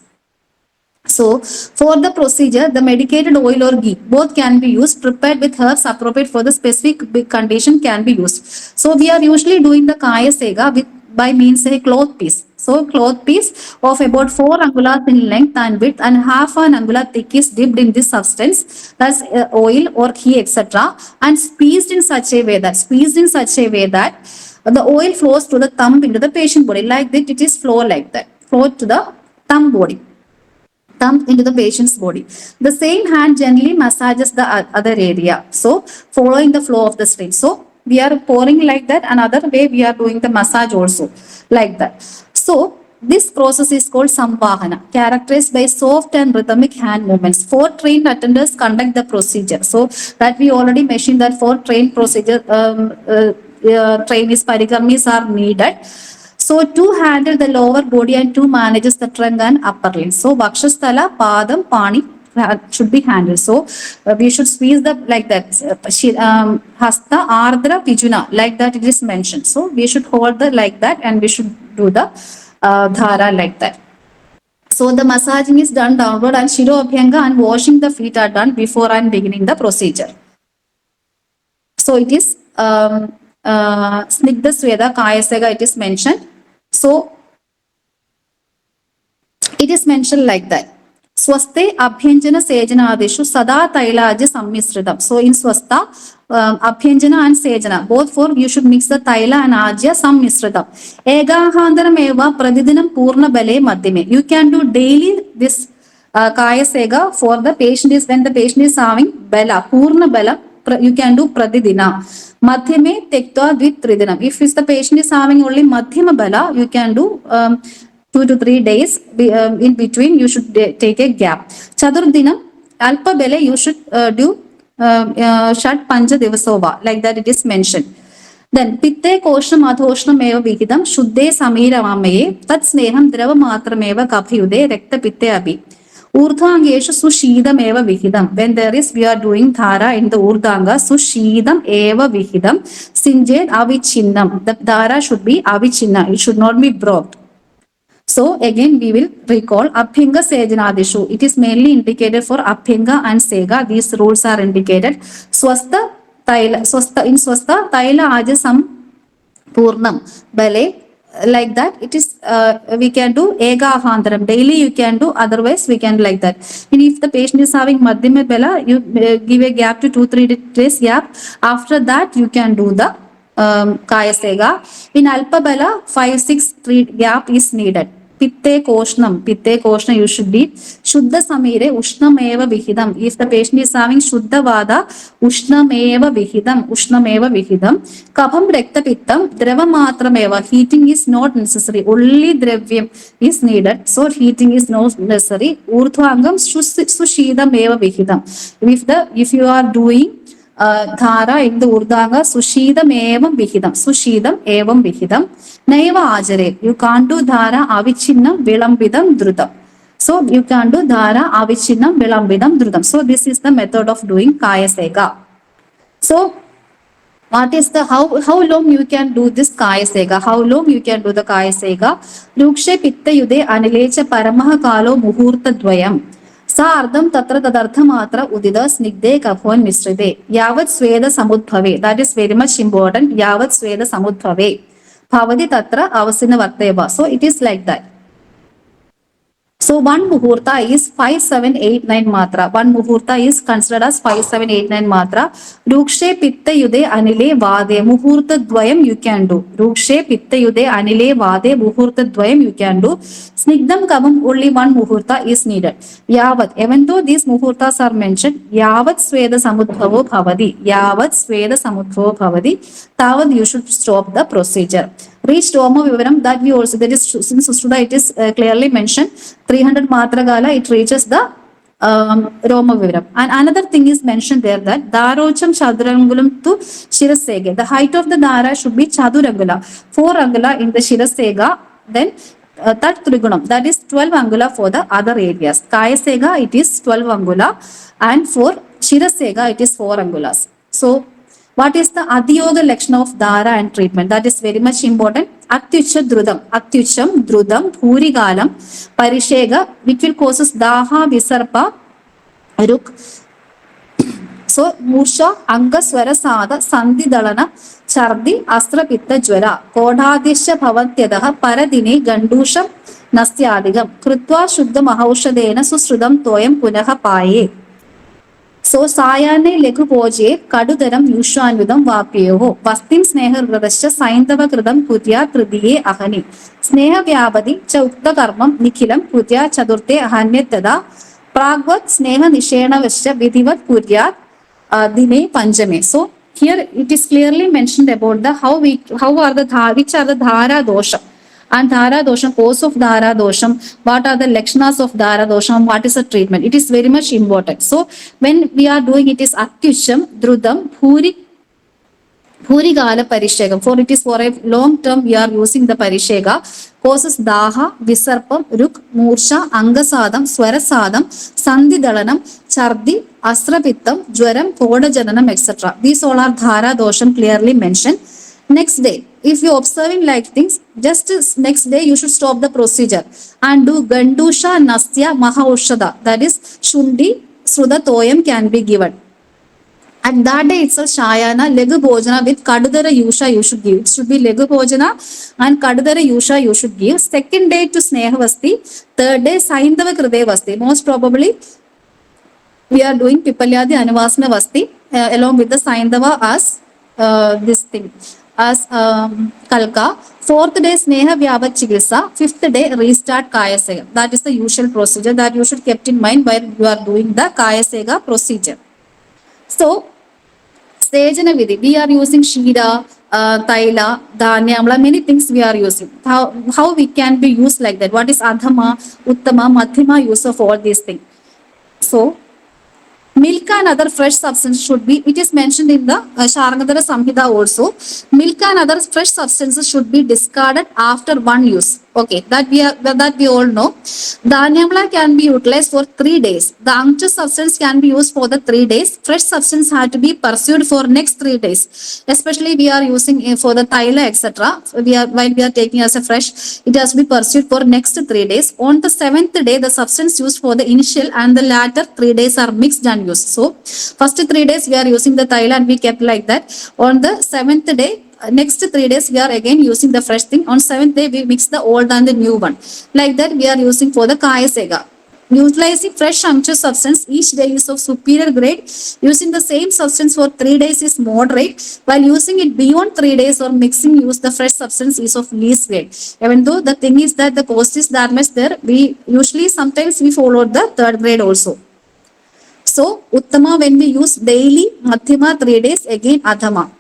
So for the procedure, the medicated oil or ghee, both can be used, prepared with herbs appropriate for the specific condition can be used. So we are usually doing the Kayaseka with by means of a cloth piece. So cloth piece of about 4 angulas in length and width and half an angula thick is dipped in this substance, that's oil or ghee etc. and squeezed in such a way that the oil flows to the thumb into the patient body like that. It is flow like that, flow to the thumb body. Thumb into the patient's body. The same hand gently massages the other area. So following the flow of the stream. So we are pouring like that. Another way we are doing the massage also like that. So this process is called Samvahana, characterized by soft and rhythmic hand movements. 4 trained attenders conduct the procedure. So that we already mentioned that 4 trained procedure trainees, parikarmis are needed. So two handle the lower body and two manages the trunk and upper limbs. So Vakshasthala, Padam, Pani should be handled. So we should squeeze the like that. Hasta, Ardra, Pijuna, like that it is mentioned. So we should hold the like that and we should do the dhara like that. So the massaging is done downward and Shiro Abhyanga and washing the feet are done before and beginning the procedure. So it is Snigdha Sweda Kayaseka, it is mentioned. So it is mentioned like that. Swaste Abhyanjana Sejana Adishu Sada Tailaja Sammisridam. So in Swasta, Abhyanjana and Sejana, both for you should mix the Taila and Ajya Sammisridam. Egahandaram Eva Pradidinam Purna Bale Madhyame. You can do daily this Kayaseka for the patient is when the patient is having Bela, Purna Bela. You can do Pradidina. Madhyame Tektva Dvit Tridinam. If the patient is having only Madhyama Bala, you can do 2 to 3 days. In between, you should take a gap. Chadurdinam, Alpa Bele, you should do Shat Panja Devasova, like that it is mentioned. Then Pitte Koshnam Adhoshnam Eva Vigidam, Shuddhe Samira Mamaye, Tat Sneham Drava Matrameva Kaphyude, Rekta Pitte Abhi. Urdhangeshu Sushidam Eva Vigidam. When there is, we are doing Dhara in the Urdhanga, Sushidam Eva Vigidam, Sinjed Avichinnam. The Dhara should be Avichinna, it should not be brought. So again we will recall Abhyanga Sejanadishu. It is mainly indicated for Abhyanga and Sega. These rules are indicated. Swasta Taila, Swasta in Swasta Taila Ajasam Purnam Bale. Like that, it is we can do Ega Ahandaram. Daily you can do, otherwise we can like that. And if the patient is having Madhyama Bela, you give a gap to 2-3 days gap. After that, you can do the Kayaseka. In Alpa Bela, 5-6 gap is needed. Pitte Koshnam, you should be Shuddha Samire, Ushnam Eva Vihidam. If the patient is having Shuddha Vada, Ushnam Eva Vihidam. Kapam Rekta Pittam, Drava Matram Eva. Heating is not necessary, only Dravyam is needed. So heating is not necessary. Urdhvangam Sushidam Eva Vihidam. If you are doing Dhara in the Urdhanga, Sushidam Evam Vihidam, Naiva Ajare. You can't do Dhara Avichinnam Vilambidam Drudam. So you can do Dhara Avichinnam Vilambidam Drudam. So this is the method of doing Kayaseka. So what is the how long you can do this Kayaseka? How long you can do the Kayaseka? Rukshe Pitta Yude Anilecha Paramaha Kalo Muhurta Dvayam. Sardam Tatra Tadartha Matra Udida Snigde Kapon Misride. Yavat Sweda Samudbhave. That is very much important. Yavat Sweda Samudbhave. Bhavadi Tatra Avasina Varteva. So it is like that. So one muhurta is 5789 matra. One muhurta is considered as 5789 matra. Rukshe Pitta Yude Anile Vade Muhurta Dvayam you can do. Rukshe Pitta Yude Anile Vade Muhurta Dvayam you can do. Snigdam Kavam only one muhurta is needed. Yavat. Even though these muhurtas are mentioned, Yavat Sweda Samudbhavo Bhavadi. Yavat Sweda Samudbhavo Bhavadi. Tavad you should stop the procedure. Reach Roma Vivaram, that we also, that is since Sushruta it is clearly mentioned, 300 Matra Gala, it reaches the Roma Vivaram. And another thing is mentioned there that Darocham Chadurangulam to Shirasega. The height of the Dara should be Chadurangula, 4 angula in the Shirasega, then Tat Trigunam, that is 12 angula for the other areas. Kayasega, it is 12 angula, and for Shirasega, it is 4 angulas. So what is the Adhyoga Lakshana of Dhara and treatment? That is very much important. Atyucham Drudam, Purigalam, Parishega, which will causes Daha, Visarpa, Ruk. So, Musha, Anga Swara Sada, Sandhi Dalana, Chardi, Astra Pitta Jwara, Kodhadisha Bhavantyadaha, Paradini, Gandusham, Nastyadigam, Krutva Shuddha Mahaushadena, Susrudam Toyam Punaha Paye. So Sayane Leku Poje, Kadudaram Yushanvidam Vapyeho, Vastim Sneha Radasha, Saindava Kridam Putya Tridiye Ahani, Sneha Vyabadi, Chaukta Karmam, Nikilam, Putya Chadurte Ahanyatada, Pragvat Sneha Nishena Vesha, Vidhivat Putya Dine Panjame. So here it is clearly mentioned about the which are the Dhara Dosha. And Dhara Dosham, cause of Dhara Dosham, what are the Lakshanas of Dhara Dosham, what is the treatment? It is very much important. So when we are doing it is Atyusham, Drudam, Purigala Parishega, for it is for a long term we are using the Parishega, causes Daha, Visarpam, Ruk, Mursha, Angasadam, Swarasadam, Sandhi Dalanam, Chardi, Asrapittam, Jwaram, Koda Jananam, etc. These all are Dhara Dosham clearly mentioned. Next day, if you observing like things, just next day you should stop the procedure and do Gandusha Nastya Mahaushada, that is Shundi, Sruda Toyam can be given. And that day itself, Shayana, Legu Bhojana with Kadudara Yusha you should give. It should be Legu Bhojana and Kadudara Yusha you should give. Second day to Snehavasti. Third day, Saindava Kridevasti. Most probably, we are doing Pipalyadi Anuvasana Vasti along with the Saindava as this thing, as Kalka. Fourth day, Sneha Vyavat Chigisa. Fifth day, restart Kayaseka. That is the usual procedure that you should keep in mind while you are doing the Kayaseka procedure. So, Sechana vidhi, we are using Shira, Taila, Dhanya, Amla, many things we are using. How we can be used like that? What is Adhama, Uttama, Madhyama use of all these things? So, milk and other fresh substances should be, it is mentioned in the Sharangadara Samhita also, milk and other fresh substances should be discarded after one use. Okay, that we all know. Dhanyamla can be utilized for 3 days. The unctuous substance can be used for the 3 days. Fresh substance had to be pursued for next 3 days. Especially we are using for the thaila, etc. While we are taking as a fresh, it has to be pursued for next 3 days. On the 7th day, the substance used for the initial and the latter 3 days are mixed and used. So, first 3 days we are using the thaila and we kept like that. On the 7th day, next 3 days we are again using the fresh thing. On 7th day we mix the old and the new one. Like that we are using for the Kayaseka. Utilizing fresh unctuous substance each day is of superior grade. Using the same substance for 3 days is moderate. While using it beyond 3 days or mixing use the fresh substance is of least grade. Even though the thing is that the cost is that much there, we usually sometimes we follow the 3rd grade also. So Uttama when we use daily, Madhyama 3 days, again Adhama.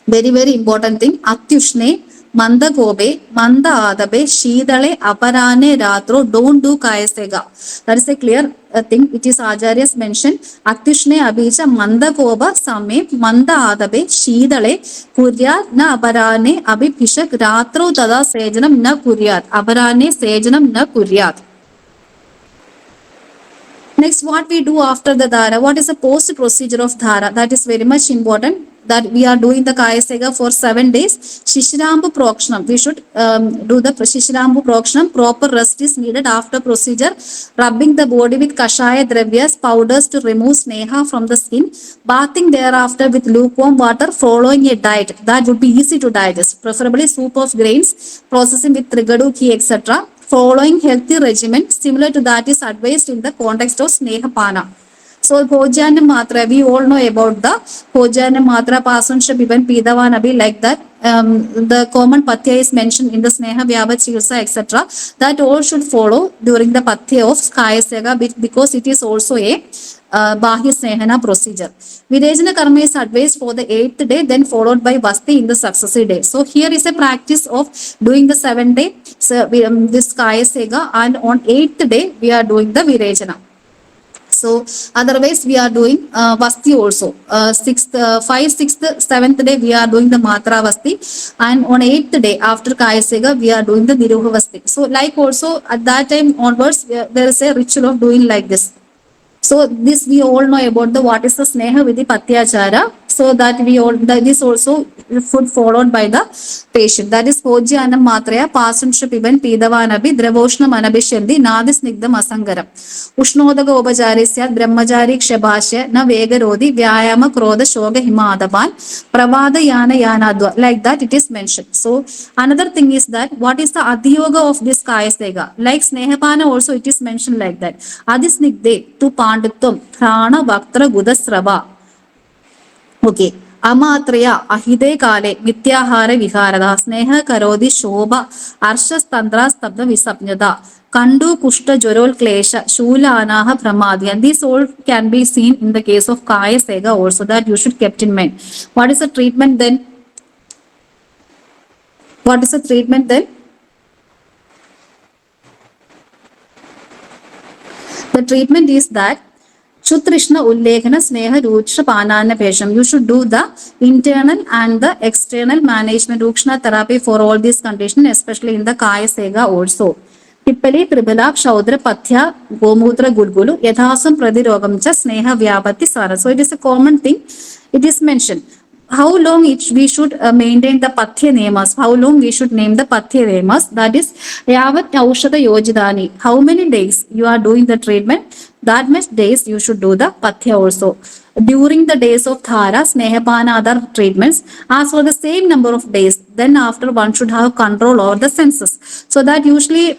Very, very important thing. Atyushne, Manda Gobe, Manda Adabe, Shidale, Aparane, Ratro, don't do Kayaseka. That is a clear thing. It is Acharya's mentioned. Atyushne, Abhija, Manda Goba, Same, Manda Adabe, Shidale, Kuryat, Na Aparane, Abhipishak, Ratro, Tada, Sejanam, Na Kuryat. Aparane, Sejanam, Na Kuryat. Next, what we do after the Dhara? What is the post procedure of Dhara? That is very much important. That we are doing the Kayaseka for 7 days. Shishirambu Prokshanam. We should do the Shishirambu Prokshanam. Proper rest is needed after procedure. Rubbing the body with Kashaya Dravyas, powders to remove Sneha from the skin. Bathing thereafter with lukewarm water, following a diet that would be easy to digest. Preferably soup of grains, processing with Trigadu, ghee, etc. Following healthy regimen similar to that is advised in the context of Snehapana. So Bhojan Matra, we all know about the Bhojan Matra, Pasanship, even Pidavanabi, like that. The common Pathya is mentioned in the Sneha Vyava Chilsa, etc. That all should follow during the Pathya of Kayaseka because it is also a Bahya Snehana procedure. Virejana Karma is advised for the 8th day, then followed by Vasti in the successive day. So here is a practice of doing the 7th day, so this Kayaseka, and on 8th day we are doing the Virejana. So otherwise we are doing Vasti also. 5th, 6th, 7th day we are doing the Matra Vasti, and on 8th day after Kayaseka we are doing the Niruha Vasti. So like also at that time onwards there is a ritual of doing like this. So this we all know about the what is the Sneha Vidhi Patyachara. So that we all this also food followed by the patient. That is Bhojyanam Matraya, Pasanship even Pidavanabi, Dravoshna Manabishandi, Nadis Nigdam Asangaram. Ushnodaga Obajarisya, Brahmajari Kshabashya, Na Vegarodi, Vyayama Krodha Shoga Himadaban, Pravada Yana Yanadwa. Like that it is mentioned. So another thing is that what is the Adhiyoga of this Kayaseka? Like Snehapana also it is mentioned like that. Adisnigde to Pandittum, Prana Vaktra Gudasrava. Okay. Amatraya ahide kale mityahara viharada sneha karodi shobha arshas tantra stabda visapnyada kandu kushta jorol klesha shula anaha pramadi. And these all can be seen in the case of Kayaseka also, that you should keep in mind. What is the treatment then? What is the treatment then? The treatment is that Chutrishna Ullekana Sneha Ruksha Panana Pesham. You should do the internal and the external management Rukshna therapy for all these conditions, especially in the Kayaseka also. Pippali, Tribala, Shaudra, Pathya, Gomutra, Gulgulu, Yathasam Pradirogam, Sneha Vyapati Sara. So it is a common thing. It is mentioned. How long we should maintain the Pathya Nemas? How long we should name the Pathya Nemas? That is, Yavat Aushada Yojidani. How many days you are doing the treatment? That much days you should do the Pathya also. During the days of Dhara, Snehapana, other treatments, as for the same number of days, then after one should have control over the senses. So that usually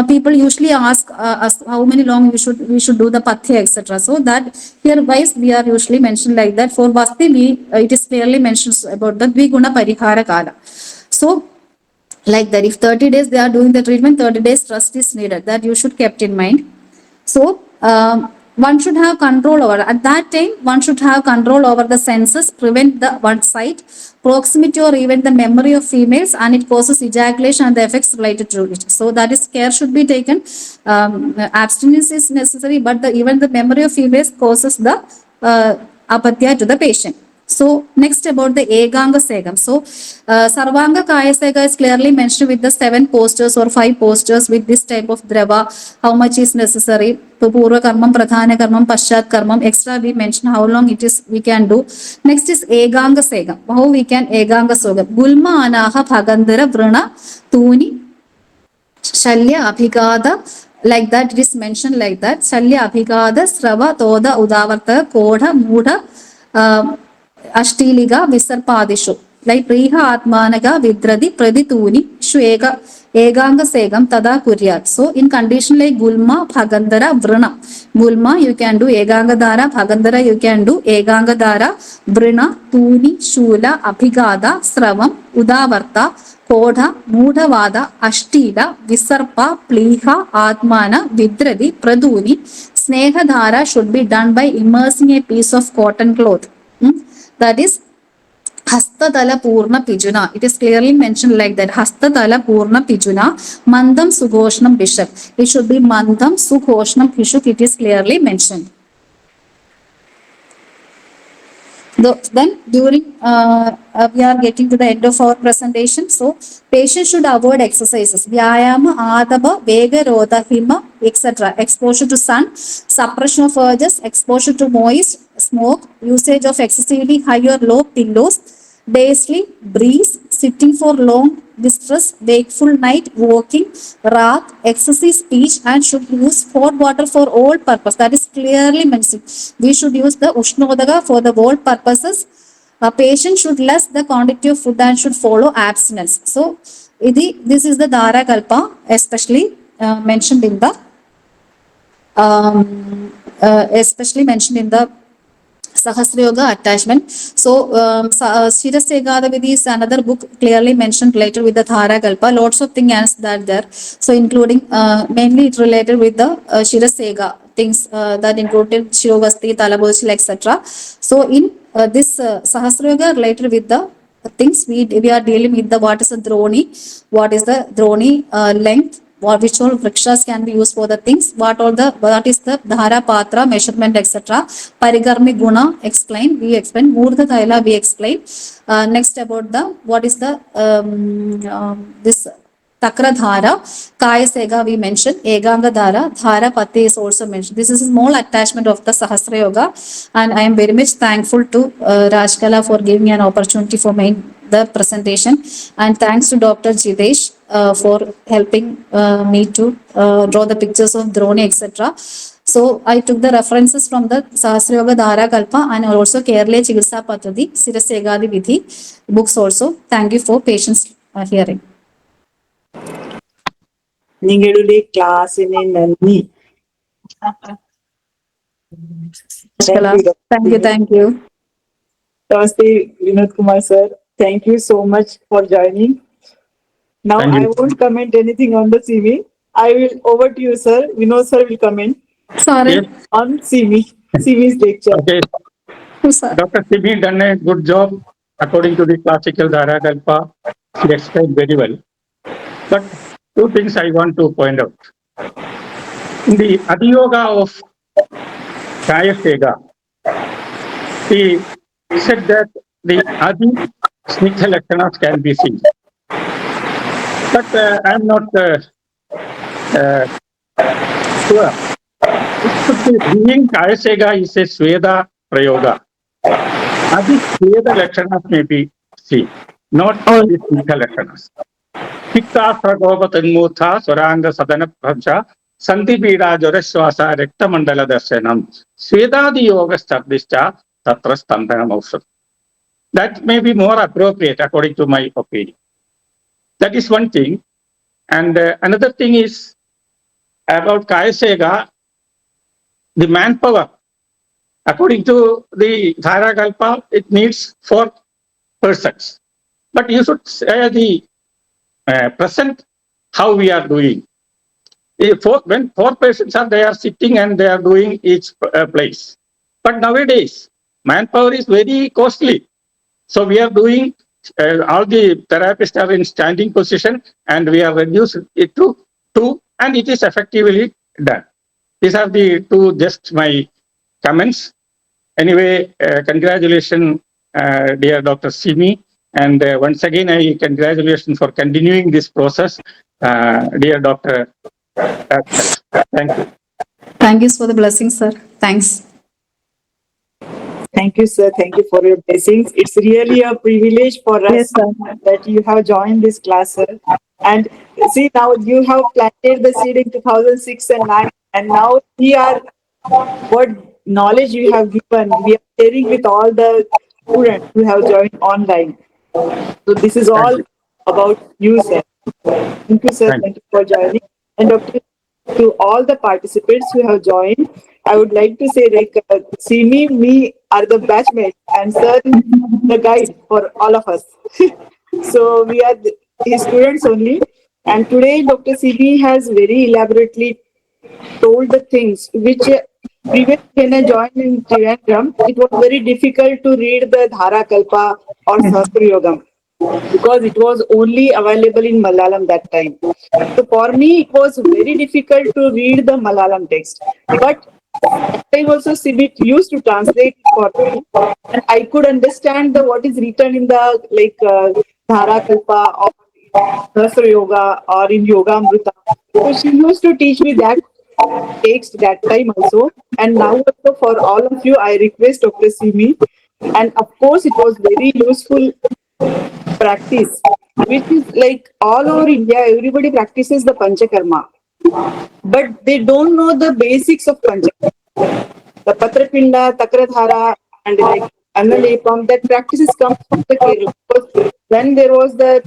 people usually ask us how many long we should do the pathya, etc. So that here wise we are usually mentioned like that. For Vasti, it is clearly mentioned about the Dviguna Parihara Kala. So like that, if 30 days they are doing the treatment, 30 days trust is needed. That you should kept in mind. So one should have control over, at that time one should have control over the senses, prevent the one sight, proximity or even the memory of females, and it causes ejaculation and the effects related to it. So that is care should be taken. Abstinence is necessary, but even the memory of females causes the apatya to the patient. So next about the Eganga Segam. So Sarvanga Kayaseka is clearly mentioned with the 7 postures or 5 postures with this type of drava, how much is necessary. Purva Karmam, Pradhana Karmam, Paschat Karmam, extra we mention how long it is we can do. Next is Eganga Segam. How we can Eganga Sogam. Gulma Anaha Bhagandhara Vrana Tuni Shalya Abhigada, like that it is mentioned like that. Shalya Abhigada, Srava, Toda, Udavarta, Kodha, Mudha, Ashtiliga, Visarpadishu. Like Priha Atmanaga, Vidradi, Pradituni, Shwega, Eganga Segam, Tada Kuryat. So in condition like Gulma, Bhagandhara, Vrana. Gulma you can do Eganga Dhara, Bhagandhara you can do Eganga Dhara, Vrana, Tuni, Shula, Abhigada, Sravam, Udavarta, Kodha, Mudhavada, Ashtila, Visarpa, Pliha, Atmana, Vidradi, Praduni. Sneha Dhara should be done by immersing a piece of cotton cloth. That is Hastatala Purna Pijuna. It is clearly mentioned like that. Hastatala Purna Pijuna, Mandam Sugoshnam Bishop. It should be Mandam Sugoshnam Bishop. It is clearly mentioned. Then during we are getting to the end of our presentation. So patients should avoid exercises. Vyayama, Adaba, Vega, Roda, Hima, etc. Exposure to sun, suppression of urges, exposure to moist, smoke, usage of excessively high or low pillows, day sleep, breeze, sitting for long distress, wakeful night, walking, wrath, excessive speech, and should use hot water for all purpose. That is clearly mentioned. We should use the Ushnodaka for the all purposes. A patient should less the quantity of food and should follow abstinence. So, this is the Dharakalpa, especially mentioned in the Sahasra Yoga attachment. So, Shirasegada Vidhi is another book clearly mentioned later with the Dharakalpa. Lots of things that there. So, including mainly it related with the Shirasega things that included Sirovasthi, Talabochil, etc. So, in this Sahasra Yoga related with the things we are dealing with the what is the Droni, what is the Droni length, which all vrikshas can be used for the things, what is the Dharapatra measurement, etc. Parigarmi Guna we explain, Moordhathyla we explain. Next about the what is the this Takradhara, Kayaseka we mentioned, Eganga Dhara, Dharapati is also mentioned. This is a small attachment of the Sahasra Yoga, and I am very much thankful to Rajkala for giving me an opportunity for the presentation, and thanks to Dr. Jidesh for helping me to draw the pictures of Droni, etc. So I took the references from the Sahasra Yoga Dharakalpa and also Kerala Chikitsa Paddhati, Sirasegadi Vidhi books also. Thank you for patience hearing. നിങ്ങളുടെ ക്ലാസ്സിനെ നന്ദി. Thank you. Namaste, Vinod Kumar sir. Thank you so much for joining. Now I won't comment anything on the CV. I will over to you, sir. Vinod sir will comment. Sorry. Yes. On CV's lecture. Okay. Dr. Simi done a good job according to the classical Dharakalpa. She explained very well. But two things I want to point out. In the Adiyoga of Kayaseka, he said that the Adi Snigdha Lakshanas can be seen. But I'm not sure. It could be being Kayaseka is a Sweda Prayoga. Adi Sweda Lakshanas may be seen, not the Snigdha Lakshanas. Pitta Pragopa Tanmurtha Swaranga Sadana Bhansha Sandhi Pida Joraswasa Rekta Mandala Darshanam Svedadi Yoga Stardischa Tatra Standhanam Aushat. That may be more appropriate according to my opinion. That is one thing. And another thing is about Kayaseka, the manpower. According to the Dharakalpa, it needs 4 persons. But you should say the present how we are doing. When 4 persons are there sitting and they are doing each place. But nowadays, manpower is very costly. So we are doing, all the therapists are in standing position and we are reduced it to 2 and it is effectively done. These are the 2 just my comments. Anyway, congratulations, dear Dr. Simi. And once again, I congratulations for continuing this process, dear Dr. Thank you. Thank you for the blessing, sir. Thanks. Thank you, sir. Thank you for your blessings. It's really a privilege for us Yes, sir. that you have joined this class, sir. And see, now you have planted the seed in 2006 and 9, and now we are, what knowledge you have given, we are sharing with all the students who have joined online. So this is Thank all you. about you, sir. Thank you, sir. Thank you. Thank you for joining. And Dr. To all the participants who have joined, I would like to say, like, Simi, me are the batchmates, and sir is the guide for all of us. So we are his students only. And today, Dr. Simi has very elaborately told the things which previously when I joined in Trivandrum, it was very difficult to read the Dharakalpa or Sahasra Yogam because it was only available in Malayalam that time. So for me, it was very difficult to read the Malayalam text. But that time also Sibit used to translate it for me, and I could understand what is written in the Dhara Kalpa or Sahasra Yoga or in Yoga Amrita. So she used to teach me that text that time also, and now also for all of you, I request Dr. Simi, and of course it was very useful practice, which is like all over India, everybody practices the Panchakarma, but they don't know the basics of Panchakarma. The Patrapinda, Takradhara, and like Annalepam, that practices come from the Kerala. Because when there was the,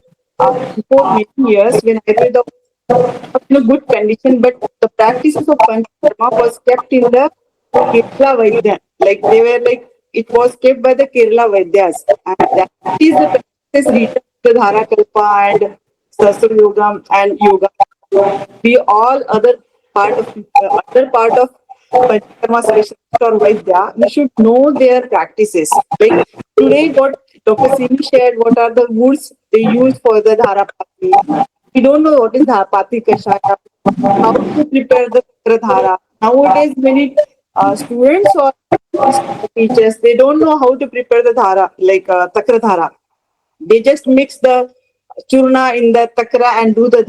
before many years, when Ayurveda was in a good condition, but the practices of Panchakarma was kept in the Kerala Vaidya. Like they were like, it was kept by the Kerala Vaidyas. And that is the practices written in the Dharakalpa and Sahasra Yoga and Yoga. We all other part of Panchakarma specialist or Vaidya, we should know their practices. Like today, what Dr. Simi shared, what are the woods they use for the dharapati. We don't know what is dharapati kashaya, how to prepare the takradhara. Nowadays, many students or teachers, they don't know how to prepare the dhara, like takradhara. They just mix the churna in the takra and do the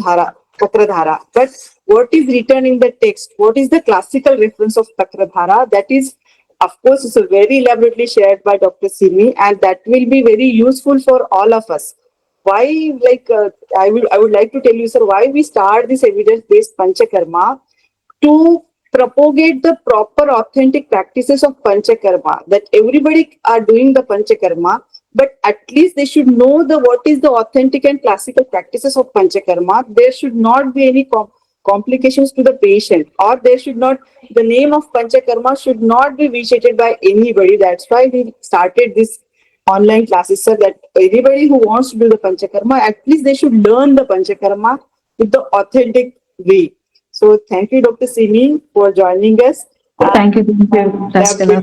takradhara. But what is written in the text? What is the classical reference of takradhara? That is, of course, is very elaborately shared by Dr. Simi, and that will be very useful for all of us. Why, I would like to tell you, sir, why we start this evidence-based Panchakarma to propagate the proper authentic practices of Panchakarma, that everybody are doing the Panchakarma, but at least they should know what is the authentic and classical practices of Panchakarma. There should not be any complications to the patient, or there should not, the name of Panchakarma should not be vitiated by anybody. That's why we started this online classes, sir, that anybody who wants to do the Panchakarma, at least they should learn the Panchakarma with the authentic way. So thank you, Dr. Simi, for joining us. Thank you, Raskala.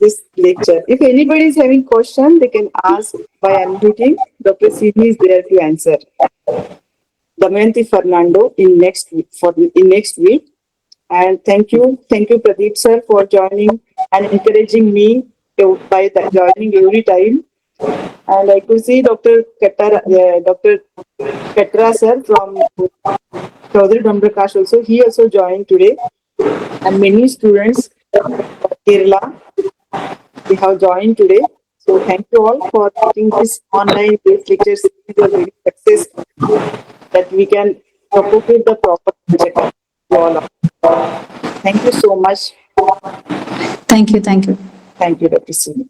This lecture. If anybody is having question, they can ask by unmuting. Dr. Simi is there to answer. Damayanti Fernando in next week. And thank you Pradeep sir for joining and encouraging me by joining every time. And I could see Dr. Katra sir from Chaudhary Dambrakash also. He also joined today, and many students from Kerala, they have joined today. So thank you all for taking this online based lecture series of very success that we can propagate the proper Panchakarma to all. Thank you so much. Thank you. Thank you, Dr. Simi.